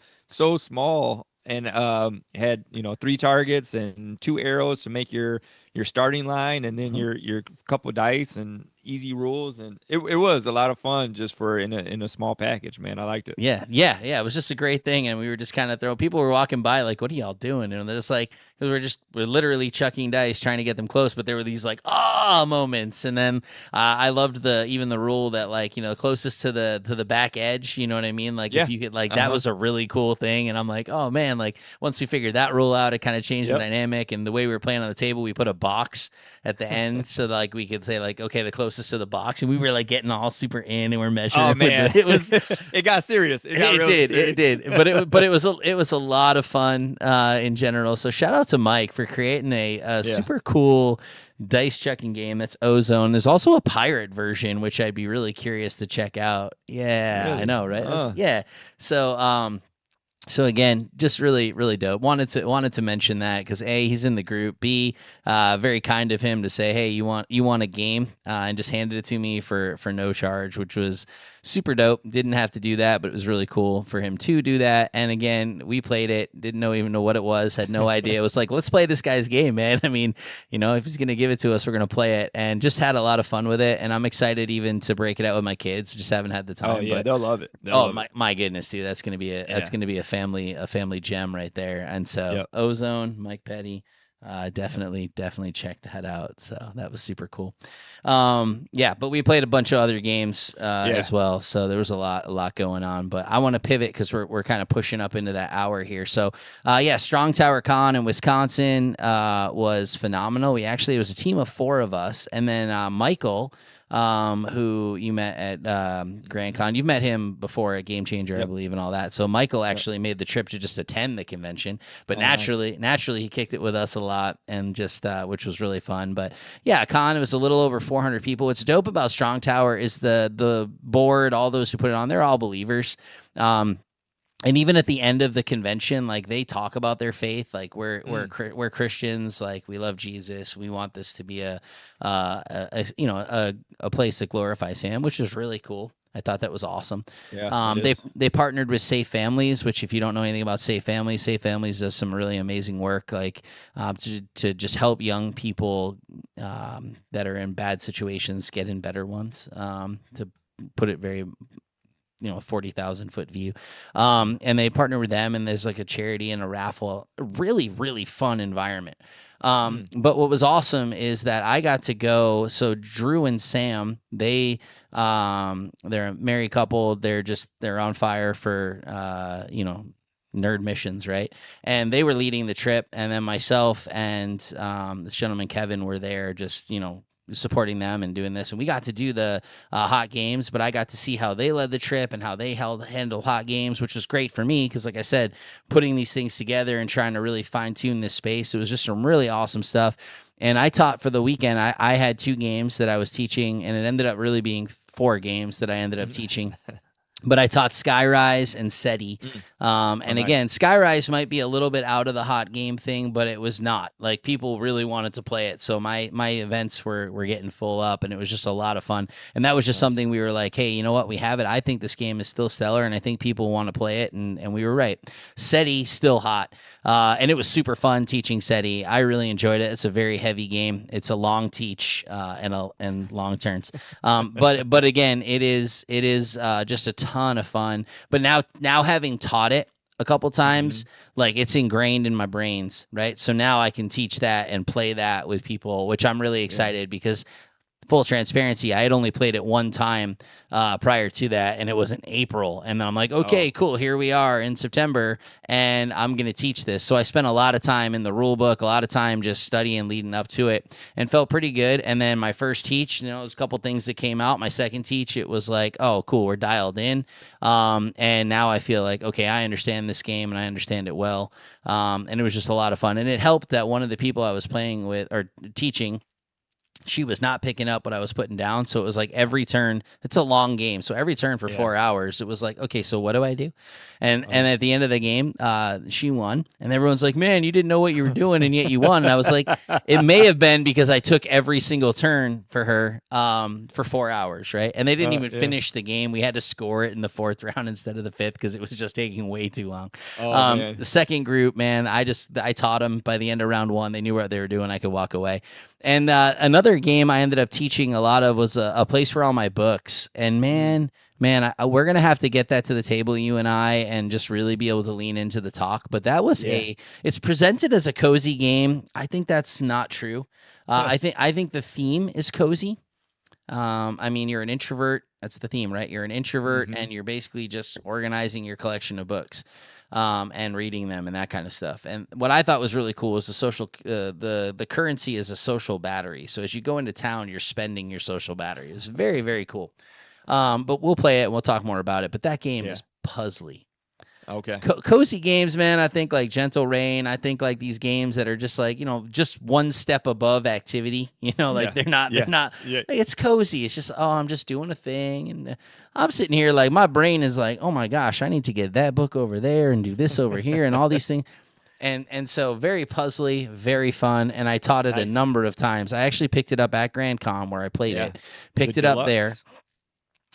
[SPEAKER 2] small and had 3 targets and 2 arrows to make your starting line, and then
[SPEAKER 1] Mhm.
[SPEAKER 2] your couple dice and easy rules, and it was a lot of fun just for in a small package, man. I liked it.
[SPEAKER 1] Yeah. It was just a great thing, and we were just kind of throwing. People were walking by, like, "What are y'all doing?" And they're just like, because we're literally chucking dice, trying to get them close. But there were these like moments, and then I loved even the rule that like closest to the back edge. You know what I mean? Like if
[SPEAKER 2] Yeah.
[SPEAKER 1] you could like that
[SPEAKER 2] Uh-huh.
[SPEAKER 1] was a really cool thing, and I'm like, oh man, like once we figured that rule out, it kind of changed the
[SPEAKER 2] Yep.
[SPEAKER 1] dynamic. And the way we were playing on the table, we put a box at the end so like we could say like, okay, the closest to the box, and we were like getting all super in, and we're measuring
[SPEAKER 2] Oh
[SPEAKER 1] with
[SPEAKER 2] man.
[SPEAKER 1] it was
[SPEAKER 2] It got serious. It got really
[SPEAKER 1] it
[SPEAKER 2] serious.
[SPEAKER 1] did, but it was a lot of fun in general. So shout out to Mike for creating a
[SPEAKER 2] Yeah.
[SPEAKER 1] super cool dice checking game that's Ozone. There's also a pirate version which I'd be really curious to check out. Yeah, I
[SPEAKER 2] Really?
[SPEAKER 1] know, right?
[SPEAKER 2] Uh,
[SPEAKER 1] Yeah. So again, just really, really dope. Wanted to mention that because A, he's in the group. B, very kind of him to say, hey, you want a game, and just handed it to me for no charge, which was super dope. Didn't have to do that, but it was really cool for him to do that. And again, we played it, didn't even know what it was, had no idea. It was like, let's play this guy's game, man. I mean, if he's gonna give it to us, we're gonna play it, and just had a lot of fun with it. And I'm excited even to break it out with my kids. Just haven't had the time.
[SPEAKER 2] oh yeah,
[SPEAKER 1] But
[SPEAKER 2] they'll love it. They'll
[SPEAKER 1] oh
[SPEAKER 2] love it.
[SPEAKER 1] my goodness, dude, that's gonna be a family gem right there. And so
[SPEAKER 2] Yep.
[SPEAKER 1] Ozone, Mike Petty, definitely check that out. So that was super cool. Yeah, but we played a bunch of other games as well. So there was a lot going on. But I want to pivot because we're kind of pushing up into that hour here. So yeah, Strong Tower Con in Wisconsin was phenomenal. It was a team of 4 of us, and then Michael, who you met at Grand Con. You've met him before at Game Changer, I
[SPEAKER 2] Yep.
[SPEAKER 1] believe, and all that. So Michael actually made the trip to just attend the convention, but
[SPEAKER 2] Oh, nice.
[SPEAKER 1] naturally he kicked it with us a lot, and just which was really fun. But yeah, Con, it was a little over 400 people. What's dope about Strong Tower is the board. All those who put it on, they're all believers. And even at the end of the convention, like they talk about their faith, like we're Christians, like we love Jesus, we want this to be a place that glorifies Him, which is really cool. I thought that was awesome.
[SPEAKER 2] Yeah, it
[SPEAKER 1] They
[SPEAKER 2] is.
[SPEAKER 1] they partnered with Safe Families, which if you don't know anything about Safe Families does some really amazing work, like to just help young people that are in bad situations get in better ones. To put it very 40,000 foot view. And they partner with them, and there's like a charity and a raffle. Really, really fun environment. But what was awesome is that I got to go. So Drew and Sam, they're a married couple. They're on fire for nerd missions, right? And they were leading the trip, and then myself and this gentleman Kevin were there, just supporting them and doing this. And we got to do the hot games, but I got to see how they led the trip and how they handle hot games, which was great for me because, like I said, putting these things together and trying to really fine tune this space, it was just some really awesome stuff. And I taught for the weekend. I had 2 games that I was teaching, and it ended up really being 4 games that I ended up teaching. But I taught Skyrise and SETI. And again, Skyrise might be a little bit out of the hot game thing, but it was not. Like, people really wanted to play it. So my events were getting full up, and it was just a lot of fun. And that was just something we were like, hey, you know what? We have it. I think this game is still stellar, and I think people want to play it. And we were right. SETI, still hot. And it was super fun teaching SETI. I really enjoyed it. It's a very heavy game. It's a long teach and long turns. But again, it is just a ton of fun. But now having taught it a couple times, like, it's ingrained in my brains, right? So now I can teach that and play that with people, which I'm really excited because, full transparency, I had only played it one time prior to that, and it was in April. And then I'm like, okay, cool, here we are in September, and I'm going to teach this. So I spent a lot of time in the rule book, a lot of time just studying leading up to it, and felt pretty good. And then my first teach, there's a couple things that came out. My second teach, it was like, oh, cool, we're dialed in. And now I feel like, okay, I understand this game, and I understand it well. And it was just a lot of fun. And it helped that one of the people I was playing with or teaching, she was not picking up what I was putting down. So it was like every turn, it's a long game. So every turn for 4 hours, it was like, okay, so what do I do? And at the end of the game, she won. And everyone's like, man, you didn't know what you were doing, and yet you won. And I was like, it may have been because I took every single turn for her for 4 hours, right? And they didn't even finish the game. We had to score it in the 4th round instead of the 5th because it was just taking way too long. The second group, man, I taught them. By the end of round 1, they knew what they were doing. I could walk away. And another game I ended up teaching a lot of was a place for all my books. And man, we're going to have to get that to the table, you and I, and just really be able to lean into the talk. But that was it's presented as a cozy game. I think that's not true. I think the theme is cozy. I mean, you're an introvert. That's the theme, right? You're an introvert, and you're basically just organizing your collection of books. And reading them and that kind of stuff. And what I thought was really cool was the social, the currency is a social battery. So as you go into town, you're spending your social battery. It's very, very cool. But we'll play it and we'll talk more about it. But that game is puzzly.
[SPEAKER 2] Okay.
[SPEAKER 1] Cozy games, man. I think like Gentle Rain. I think like these games that are just like, just one step above activity. They're not. Like, it's cozy. It's just, I'm just doing a thing, and I'm sitting here like my brain is like, oh my gosh, I need to get that book over there and do this over here and all these things. And so very puzzly, very fun, and I taught it a number of times. I actually picked it up at Grand Con where I played it. Picked it up there.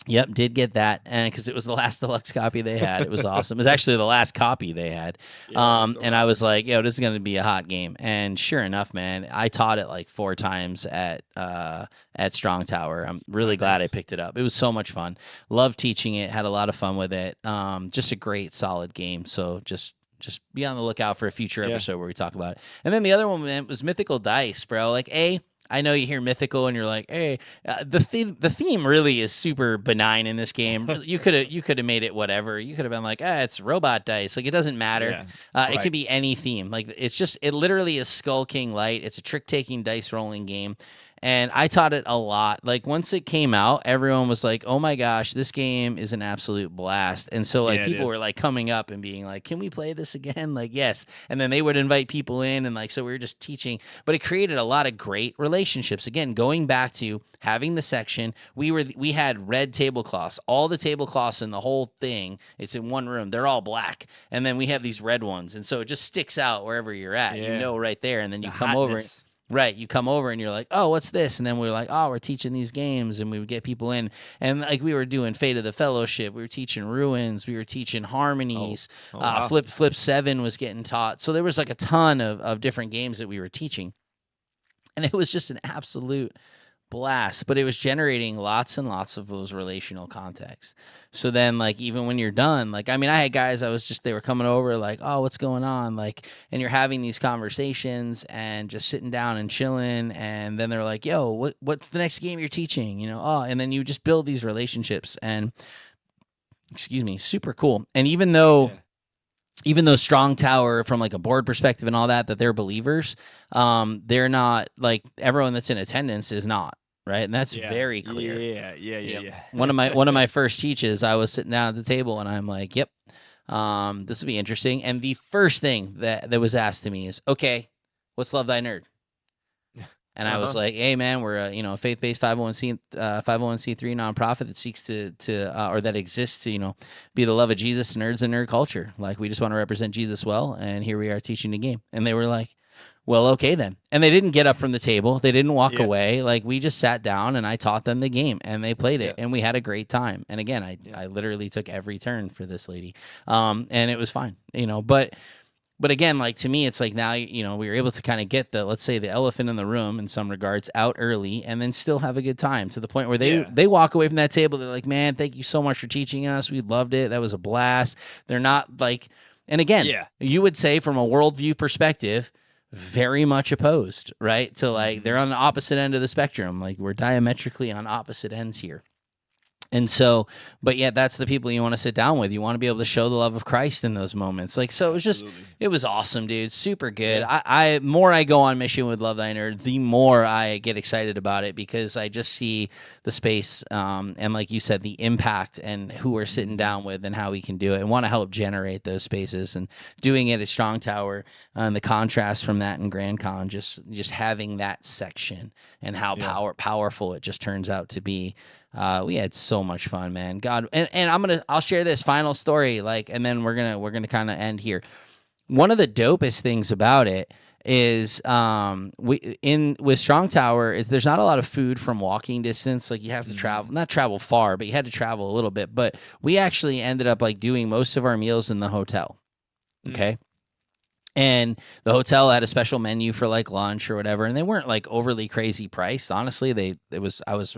[SPEAKER 1] Yep, did get that, and because it was the last deluxe copy they had. It was awesome. It was actually the last copy they had. And I was like, this is going to be a hot game. And sure enough, man, I taught it like 4 times at Strong Tower. I'm really glad I picked it up. It was so much fun. Loved teaching it. Had a lot of fun with it. Just a great, solid game. So just be on the lookout for a future episode where we talk about it. And then the other one, man, was Mythical Dice, bro. Like, I know you hear mythical and you're like, hey, the theme really is super benign in this game. You could have made it whatever. You could have been like, it's robot dice. Like, it doesn't matter. It could be any theme. Like, it literally is Skull King Light. It's a trick taking dice rolling game. And I taught it a lot. Like, once it came out, everyone was like, oh my gosh, this game is an absolute blast. And so, like, people were like coming up and being like, can we play this again? Like, yes. And then they would invite people in, and like, so we were just teaching. But it created a lot of great relationships. Again, going back to having the section, we had red tablecloths. All the tablecloths in the whole thing, it's in one room. They're all black. And then we have these red ones. And so it just sticks out wherever you're at. Right there. And then you come over. Right, you come over and you're like, oh, what's this? And then we're like, oh, we're teaching these games, and we would get people in. And like, we were doing Fate of the Fellowship, we were teaching Ruins, we were teaching Harmonies. Wow. Flip 7 was getting taught. So there was like a ton of different games that we were teaching. And it was just an absolute blast, but it was generating lots and lots of those relational contexts. So then, like, even when you're done, like, I mean, I had guys, they were coming over, like, oh, what's going on? Like, and you're having these conversations and just sitting down and chilling. And then they're like, yo, what's the next game you're teaching? You know, oh, and then you just build these relationships and, excuse me, super cool. And even though Strong Tower, from like a board perspective and all that they're believers, they're not, like, everyone that's in attendance is not, right? And that's very clear.
[SPEAKER 2] Yeah.
[SPEAKER 1] One of my first teaches, I was sitting down at the table and I'm like, yep, this will be interesting. And the first thing that was asked to me is, okay, what's Love Thy Nerd? And I was like, "Hey, man, we're a faith-based 501c3 nonprofit that seeks to or that exists to be the love of Jesus to nerds and nerd culture. Like, we just want to represent Jesus well, and here we are teaching the game." And they were like, "Well, okay then." And they didn't get up from the table. They didn't walk away. Like, we just sat down and I taught them the game and they played it and we had a great time. And again, I literally took every turn for this lady, and it was fine. But again, like, to me, it's like, now, we were able to kind of get let's say, the elephant in the room in some regards out early and then still have a good time, to the point where they walk away from that table. They're like, man, thank you so much for teaching us. We loved it. That was a blast. They're not like, and again, you would say from a worldview perspective, very much opposed, right? To, like, they're on the opposite end of the spectrum. Like, we're diametrically on opposite ends here. And so, but yeah, that's the people you want to sit down with. You want to be able to show the love of Christ in those moments. Like, so it was awesome, dude. Super good. I more I go on mission with Love Thy Nerd, the more I get excited about it, because I just see the space, and like you said, the impact and who we're sitting down with and how we can do it, and want to help generate those spaces. And doing it at Strong Tower, and the contrast from that in Grand Con, just having that section and how powerful it just turns out to be. We had so much fun, man. God, and I'll share this final story, like, and then we're gonna kind of end here. One of the dopest things about it is, with Strong Tower, is there's not a lot of food from walking distance. Like, you have to not travel far, but you had to travel a little bit. But we actually ended up, like, doing most of our meals in the hotel. Okay. And the hotel had a special menu for, like, lunch or whatever, and they weren't, like, overly crazy priced. Honestly, I was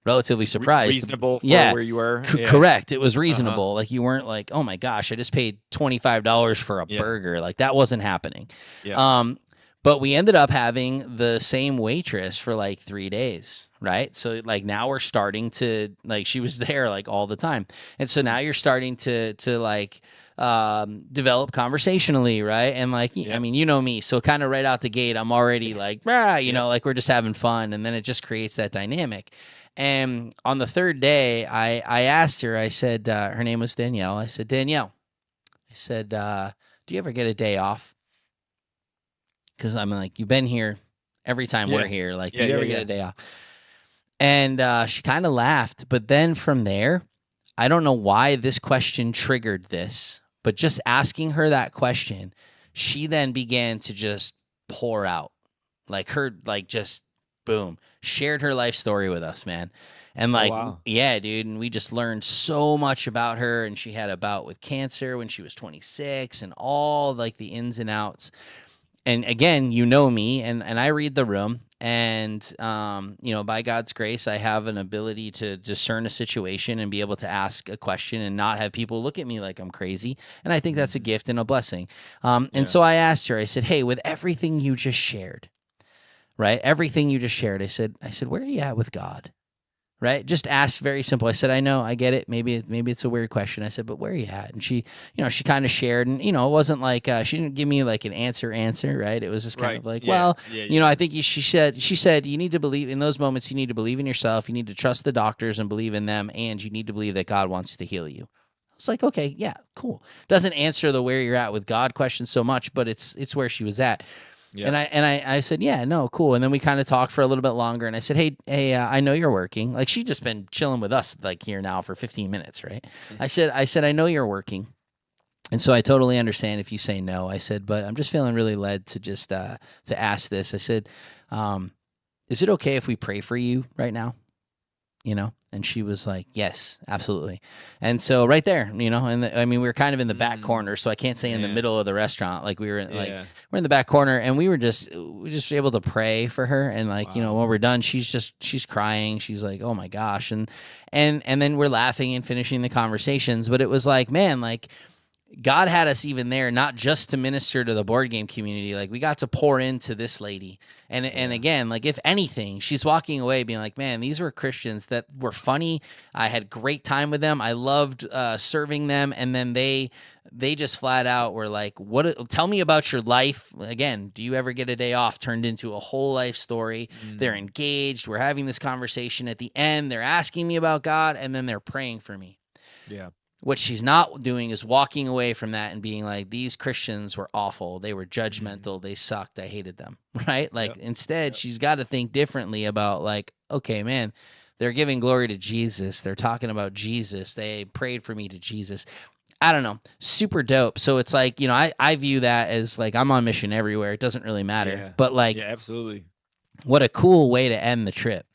[SPEAKER 1] relatively surprised.
[SPEAKER 2] Reasonable for where you were.
[SPEAKER 1] Correct. It was reasonable. Like, you weren't like, oh my gosh, I just paid $25 for a burger. Like, that wasn't happening. But we ended up having the same waitress for like 3 days, right? So, like, now we're starting to, like, she was there, like, all the time. And so now you're starting to like, develop conversationally, right? And, like, I mean, you know me, so kind of right out the gate, I'm already like, like, we're just having fun. And then it just creates that dynamic. And on the third day, I asked her, I said, her name was Danielle. I said, Danielle, do you ever get a day off? Because I'm like, you've been here every time we're here. Like, do you ever get a day off? And she kind of laughed. But then from there, I don't know why this question triggered this, but just asking her that question, she then began to just pour out, like, just boom, shared her life story with us, man. And, like, yeah, dude. And we just learned so much about her. And she had a bout with cancer when she was 26 and all, like, the ins and outs. And again, you know me, and I read the room, and, by God's grace, I have an ability to discern a situation and be able to ask a question and not have people look at me like I'm crazy. And I think that's a gift and a blessing. And so I asked her, I said, hey, with everything you just shared, right? Everything you just shared, I said, where are you at with God? Right? Just asked, very simple. I said, I know, I get it. Maybe it's a weird question. I said, but where are you at? And she, she kind of shared, and, it wasn't like, she didn't give me like an answer, right? It was just kind of like, I think she said, you need to believe in those moments. You need to believe in yourself. You need to trust the doctors and believe in them. And you need to believe that God wants to heal you. I was like, okay, yeah, cool. Doesn't answer the where you're at with God question so much, but it's where she was at. Yeah. And I said, yeah, no, cool. And then we kind of talked for a little bit longer. And I said, hey, I know you're working. Like, she'd just been chilling with us, like, here now for 15 minutes, right? Mm-hmm. I said, I know you're working. And so I totally understand if you say no. I said, but I'm just feeling really led to just to ask this. I said, is it okay if we pray for you right now? And she was like, yes, absolutely. And so right there, and I mean, we were kind of in the back corner, so I can't say in the
[SPEAKER 2] Man.
[SPEAKER 1] middle of the restaurant. Like we were
[SPEAKER 2] Yeah.
[SPEAKER 1] we're in the back corner, and we were just able to pray for her. And like,
[SPEAKER 2] Wow.
[SPEAKER 1] when we're done, she's crying. She's like, oh my gosh. And then we're laughing and finishing the conversations. But it was like, man, like, God had us even there, not just to minister to the board game community. Like we got to pour into this lady. And again, like if anything, she's walking away being like, man, these were Christians that were funny. I had great time with them. I loved serving them. And then they just flat out were like, tell me about your life. Again, do you ever get a day off? Turned into a whole life story. They're engaged. We're having this conversation at the end. They're asking me about God, and then they're praying for me.
[SPEAKER 2] Yeah.
[SPEAKER 1] What she's not doing is walking away from that and being like, these Christians were awful. They were judgmental. They sucked. I hated them. Right? Like instead, she's got to think differently about like, okay, man, they're giving glory to Jesus. They're talking about Jesus. They prayed for me to Jesus. I don't know. Super dope. So it's like, I view that as like, I'm on mission everywhere. It doesn't really matter.
[SPEAKER 2] Yeah.
[SPEAKER 1] But like,
[SPEAKER 2] Yeah, absolutely.
[SPEAKER 1] What a cool way to end the trip.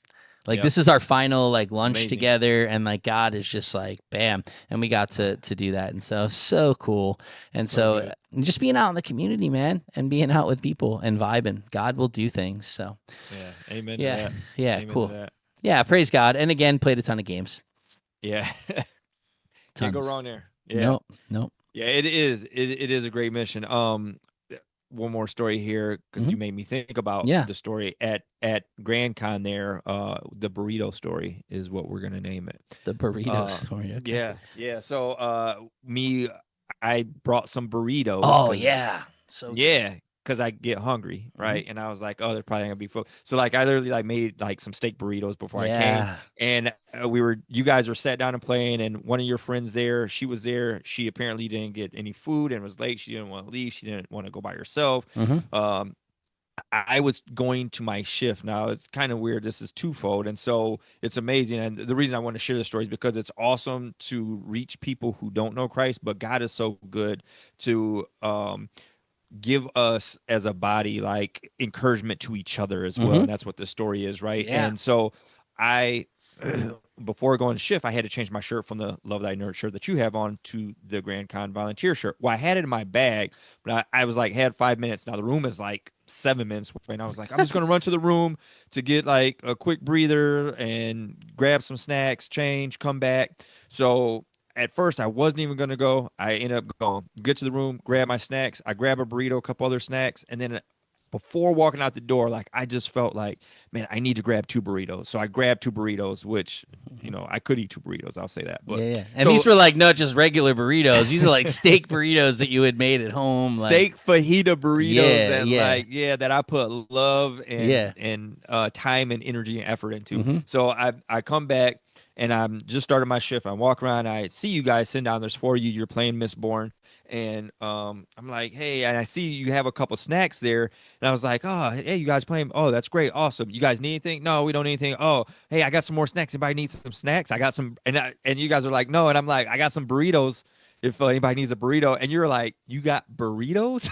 [SPEAKER 1] Like this is our final like lunch
[SPEAKER 2] Amazing.
[SPEAKER 1] together, and like God is just like bam, and we got to do that, and so cool. And so just being out in the community, man, and being out with people and vibing, God will do things. So
[SPEAKER 2] yeah, amen.
[SPEAKER 1] Yeah,
[SPEAKER 2] to that.
[SPEAKER 1] yeah,
[SPEAKER 2] Amen
[SPEAKER 1] cool.
[SPEAKER 2] To that.
[SPEAKER 1] Yeah, praise God. And again, played a ton of games.
[SPEAKER 2] Yeah, can't go wrong there. Yeah,
[SPEAKER 1] nope.
[SPEAKER 2] Yeah, it is. It is a great mission. One more story here because you made me think about the story at Grand Con there. The burrito story is what we're gonna name it.
[SPEAKER 1] The burrito story. Okay.
[SPEAKER 2] Yeah. So I brought some burritos.
[SPEAKER 1] Oh yeah. So
[SPEAKER 2] yeah, because I get hungry, right? And I was like, oh, they're probably gonna be full. So like I literally like made like some steak burritos before I came, and you guys were sat down and playing, and one of your friends there, she was there. She apparently didn't get any food and was late. She didn't want to leave. She didn't want to go by herself. I was going to my shift. Now it's kind of weird. This is twofold. And so it's amazing. And the reason I want to share this story is because it's awesome to reach people who don't know Christ, but God is so good to, give us as a body like encouragement to each other as well. And that's what the story is, right? And so I before going to shift, I had to change my shirt from the Love Thy Nerd shirt that you have on to the Grand Con volunteer shirt. Well, I had it in my bag, but I was like, had 5 minutes. Now the room is like 7 minutes away. And I was like, I'm just going to run to the room to get like a quick breather and grab some snacks, change, come back. So at first I wasn't even going to go. I ended up going, get to the room, grab my snacks. I grab a burrito, a couple other snacks. And then before walking out the door, like I just felt like, man, I need to grab 2 burritos. So I grabbed 2 burritos, which, I could eat 2 burritos. I'll say that. But
[SPEAKER 1] yeah. And these were like not just regular burritos. These are like steak burritos that you had made at home.
[SPEAKER 2] Steak fajita burritos that I put love and time and energy and effort into. So I come back and I'm just starting my shift. I walk around. I see you guys sitting down. There's 4 of you. You're playing Mistborn. And I'm like, hey, and I see you have a couple snacks there. And I was like, oh, hey, you guys playing? Oh, that's great. Awesome. You guys need anything? No, we don't need anything. Oh, hey, I got some more snacks. Anybody needs some snacks? I got some. And you guys are like, no. And I'm like, I got some burritos if anybody needs a burrito. And you're like, you got burritos?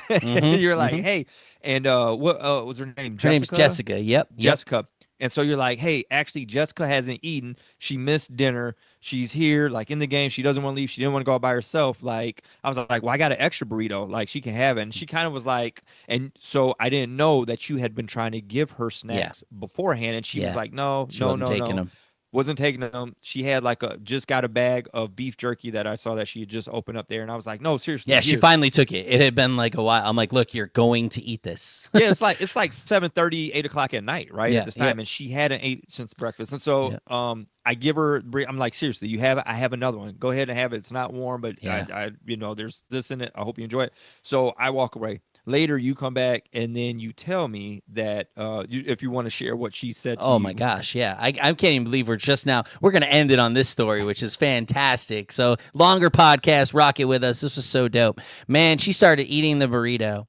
[SPEAKER 2] You're like, hey. And what was her name?
[SPEAKER 1] Her name's Jessica. Yep.
[SPEAKER 2] Jessica. And so you're like, hey, actually, Jessica hasn't eaten. She missed dinner. She's here, like in the game. She doesn't want to leave. She didn't want to go out by herself. Like, I was like, well, I got an extra burrito. Like, she can have it. And she kind of was like, and so I didn't know that you had been trying to give her snacks beforehand. And she was like, no.
[SPEAKER 1] Them.
[SPEAKER 2] Wasn't taking them. She had like just got a bag of beef jerky that I saw that she had just opened up there. And I was like, no, seriously.
[SPEAKER 1] Yeah, she finally took it. It had been like a while. I'm like, look, you're going to eat this.
[SPEAKER 2] Yeah, it's like 7:30, 8 o'clock at night, right? At this time. And she hadn't ate since breakfast. And so I give her, I'm like, seriously, you have it? I have another one. Go ahead and have it. It's not warm, but I there's this in it. I hope you enjoy it. So I walk away. Later, you come back and then you tell me that if you want to share what she said to you.
[SPEAKER 1] Oh, my gosh. Yeah. I can't even believe we're going to end it on this story, which is fantastic. So longer podcast, rock it with us. This was so dope. Man, she started eating the burrito.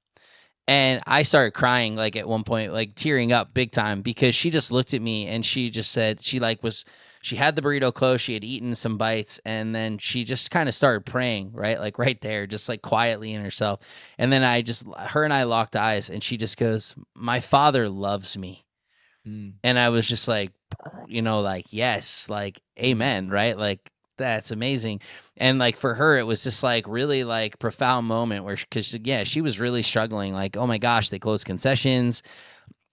[SPEAKER 1] And I started crying like at one point, like tearing up big time because she just looked at me and she just said she had the burrito close. She had eaten some bites and then she just kind of started praying, right? Like right there, just like quietly in herself. And then her and I locked eyes and she just goes, my Father loves me. And I was just like, like, yes, like, amen, right? Like, that's amazing. And like for her, it was just like really like profound moment where, because yeah, she was really struggling. Like, oh my gosh, they closed concessions.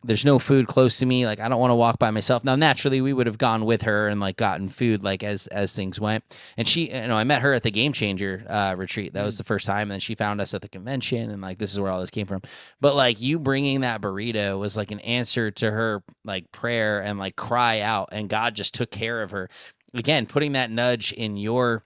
[SPEAKER 1] There's no food close to me. Like, I don't want to walk by myself. Now, naturally, we would have gone with her and like gotten food like as things went. And she, I met her at the Game Changer retreat. That was the first time. And then she found us at the convention, and like this is where all this came from. But like you bringing that burrito was like an answer to her like prayer and like cry out, and God just took care of her. Again, putting that nudge in your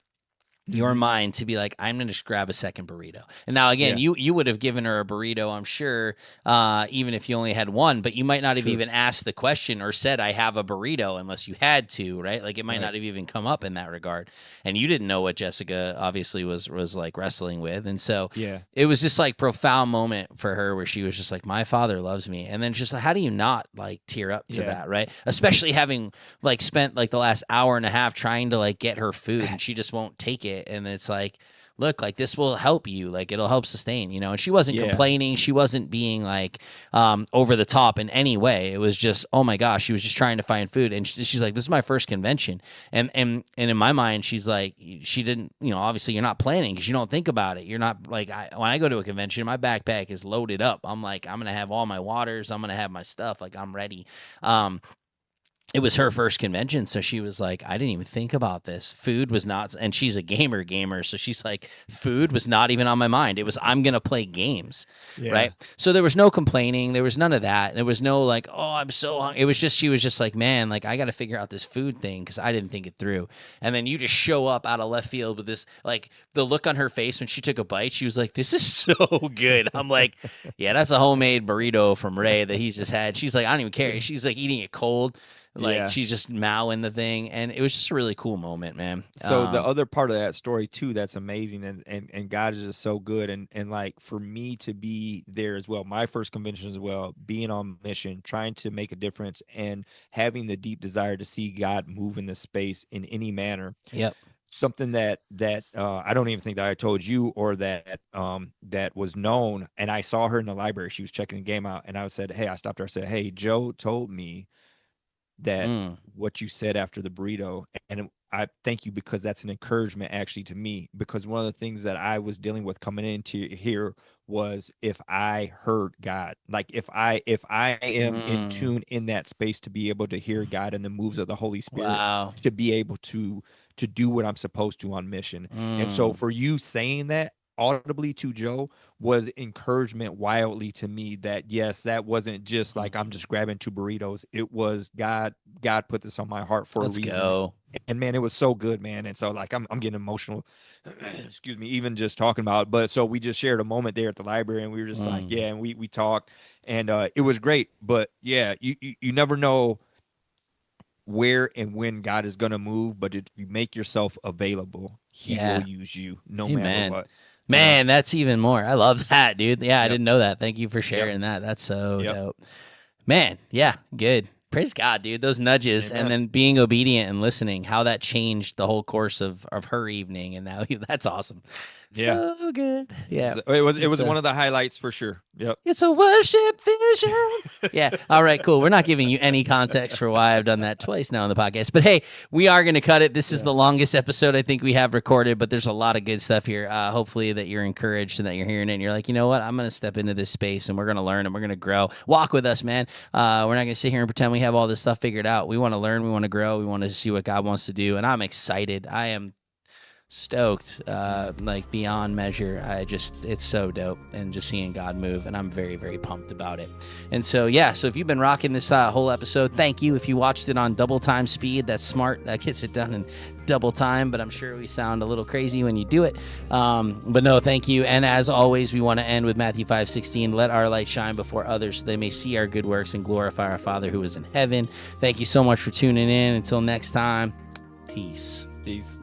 [SPEAKER 1] mind to be like, I'm going to just grab a second burrito. And now, again, you would have given her a burrito, I'm sure, even if you only had one, but you might not have even asked the question or said, I have a burrito, unless you had to, right? Like, it might not have even come up in that regard. And you didn't know what Jessica obviously was like wrestling with. And so it was just like profound moment for her where she was just like, my Father loves me. And then just like, how do you not like tear up to that, right? Especially having like spent like the last hour and a half trying to like get her food, and she just won't take it. And it's like, look, like this will help you, like it'll help sustain, and she wasn't complaining, she wasn't being like over the top in any way. It was just, oh my gosh, she was just trying to find food. And she's like, this is my first convention, and in my mind, she's like, she didn't, obviously you're not planning because you don't think about it. You're not like, when I go to a convention, my backpack is loaded up. I'm like, I'm gonna have all my waters, I'm gonna have my stuff, like I'm ready. It was her first convention, so she was like, I didn't even think about this. Food was not, and she's a gamer, so she's like, food was not even on my mind. It was, I'm going to play games, right? So there was no complaining. There was none of that. There was no like, oh, I'm so hungry. It was just, she was just like, man, like I got to figure out this food thing because I didn't think it through. And then you just show up out of left field with this, like the look on her face when she took a bite, she was like, this is so good. I'm like, yeah, that's a homemade burrito from Ray that he's just had. She's like, I don't even care. She's like eating it cold. Like she's just mowing the thing, and it was just a really cool moment, man.
[SPEAKER 2] So the other part of that story too, that's amazing, and God is just so good, and like for me to be there as well, my first convention as well, being on mission, trying to make a difference, and having the deep desire to see God move in this space in any manner.
[SPEAKER 1] Yep.
[SPEAKER 2] Something that I don't even think that I told you or that that was known, and I saw her in the library. She was checking the game out, and I said, hey, I stopped her. I said, hey, Joe told me that what you said after the burrito, and I thank you, because that's an encouragement actually to me, because one of the things that I was dealing with coming into here was, if I heard God, like if I am in tune in that space to be able to hear God and the moves of the Holy Spirit, to be able to do what I'm supposed to on mission. And so for you saying that audibly to Joe was encouragement wildly to me, that yes, that wasn't just like I'm just grabbing two burritos. It was God put this on my heart for a reason.
[SPEAKER 1] Go.
[SPEAKER 2] And man, it was so good, man. And so like I'm getting emotional, excuse me, even just talking about it. But so we just shared a moment there at the library, and we were just like, yeah, and we talked, and it was great. But yeah, you never know where and when God is going to move, but if you make yourself available, he will use you no matter what.
[SPEAKER 1] Man, that's even more. I love that, dude. Yeah, I didn't know that. Thank you for sharing that. That's so dope. Man, yeah, good. Praise God, dude. Those nudges and then being obedient and listening, how that changed the whole course of her evening. And now that's awesome. So good. Yeah.
[SPEAKER 2] It was one of the highlights for sure. Yep.
[SPEAKER 1] It's a worship vision. Yeah. All right, cool. We're not giving you any context for why I've done that twice now on the podcast. But hey, we are going to cut it. This is the longest episode I think we have recorded, but there's a lot of good stuff here. Hopefully that you're encouraged and that you're hearing it and you're like, you know what? I'm going to step into this space and we're going to learn and we're going to grow. Walk with us, man. We're not going to sit here and pretend we have all this stuff figured out. We want to learn. We want to grow. We want to see what God wants to do. And I'm excited. I am stoked, like beyond measure. It's so dope, and just seeing God move, and I'm very, very pumped about it. And so if you've been rocking this whole episode, thank you. If you watched it on double time speed, that's smart. That gets it done in double time, but I'm sure we sound a little crazy when you do it. But no, thank you. And as always, we want to end with Matthew 5:16. Let our light shine before others so they may see our good works and glorify our Father who is in heaven. Thank you so much for tuning in. Until next time, peace.
[SPEAKER 2] Peace.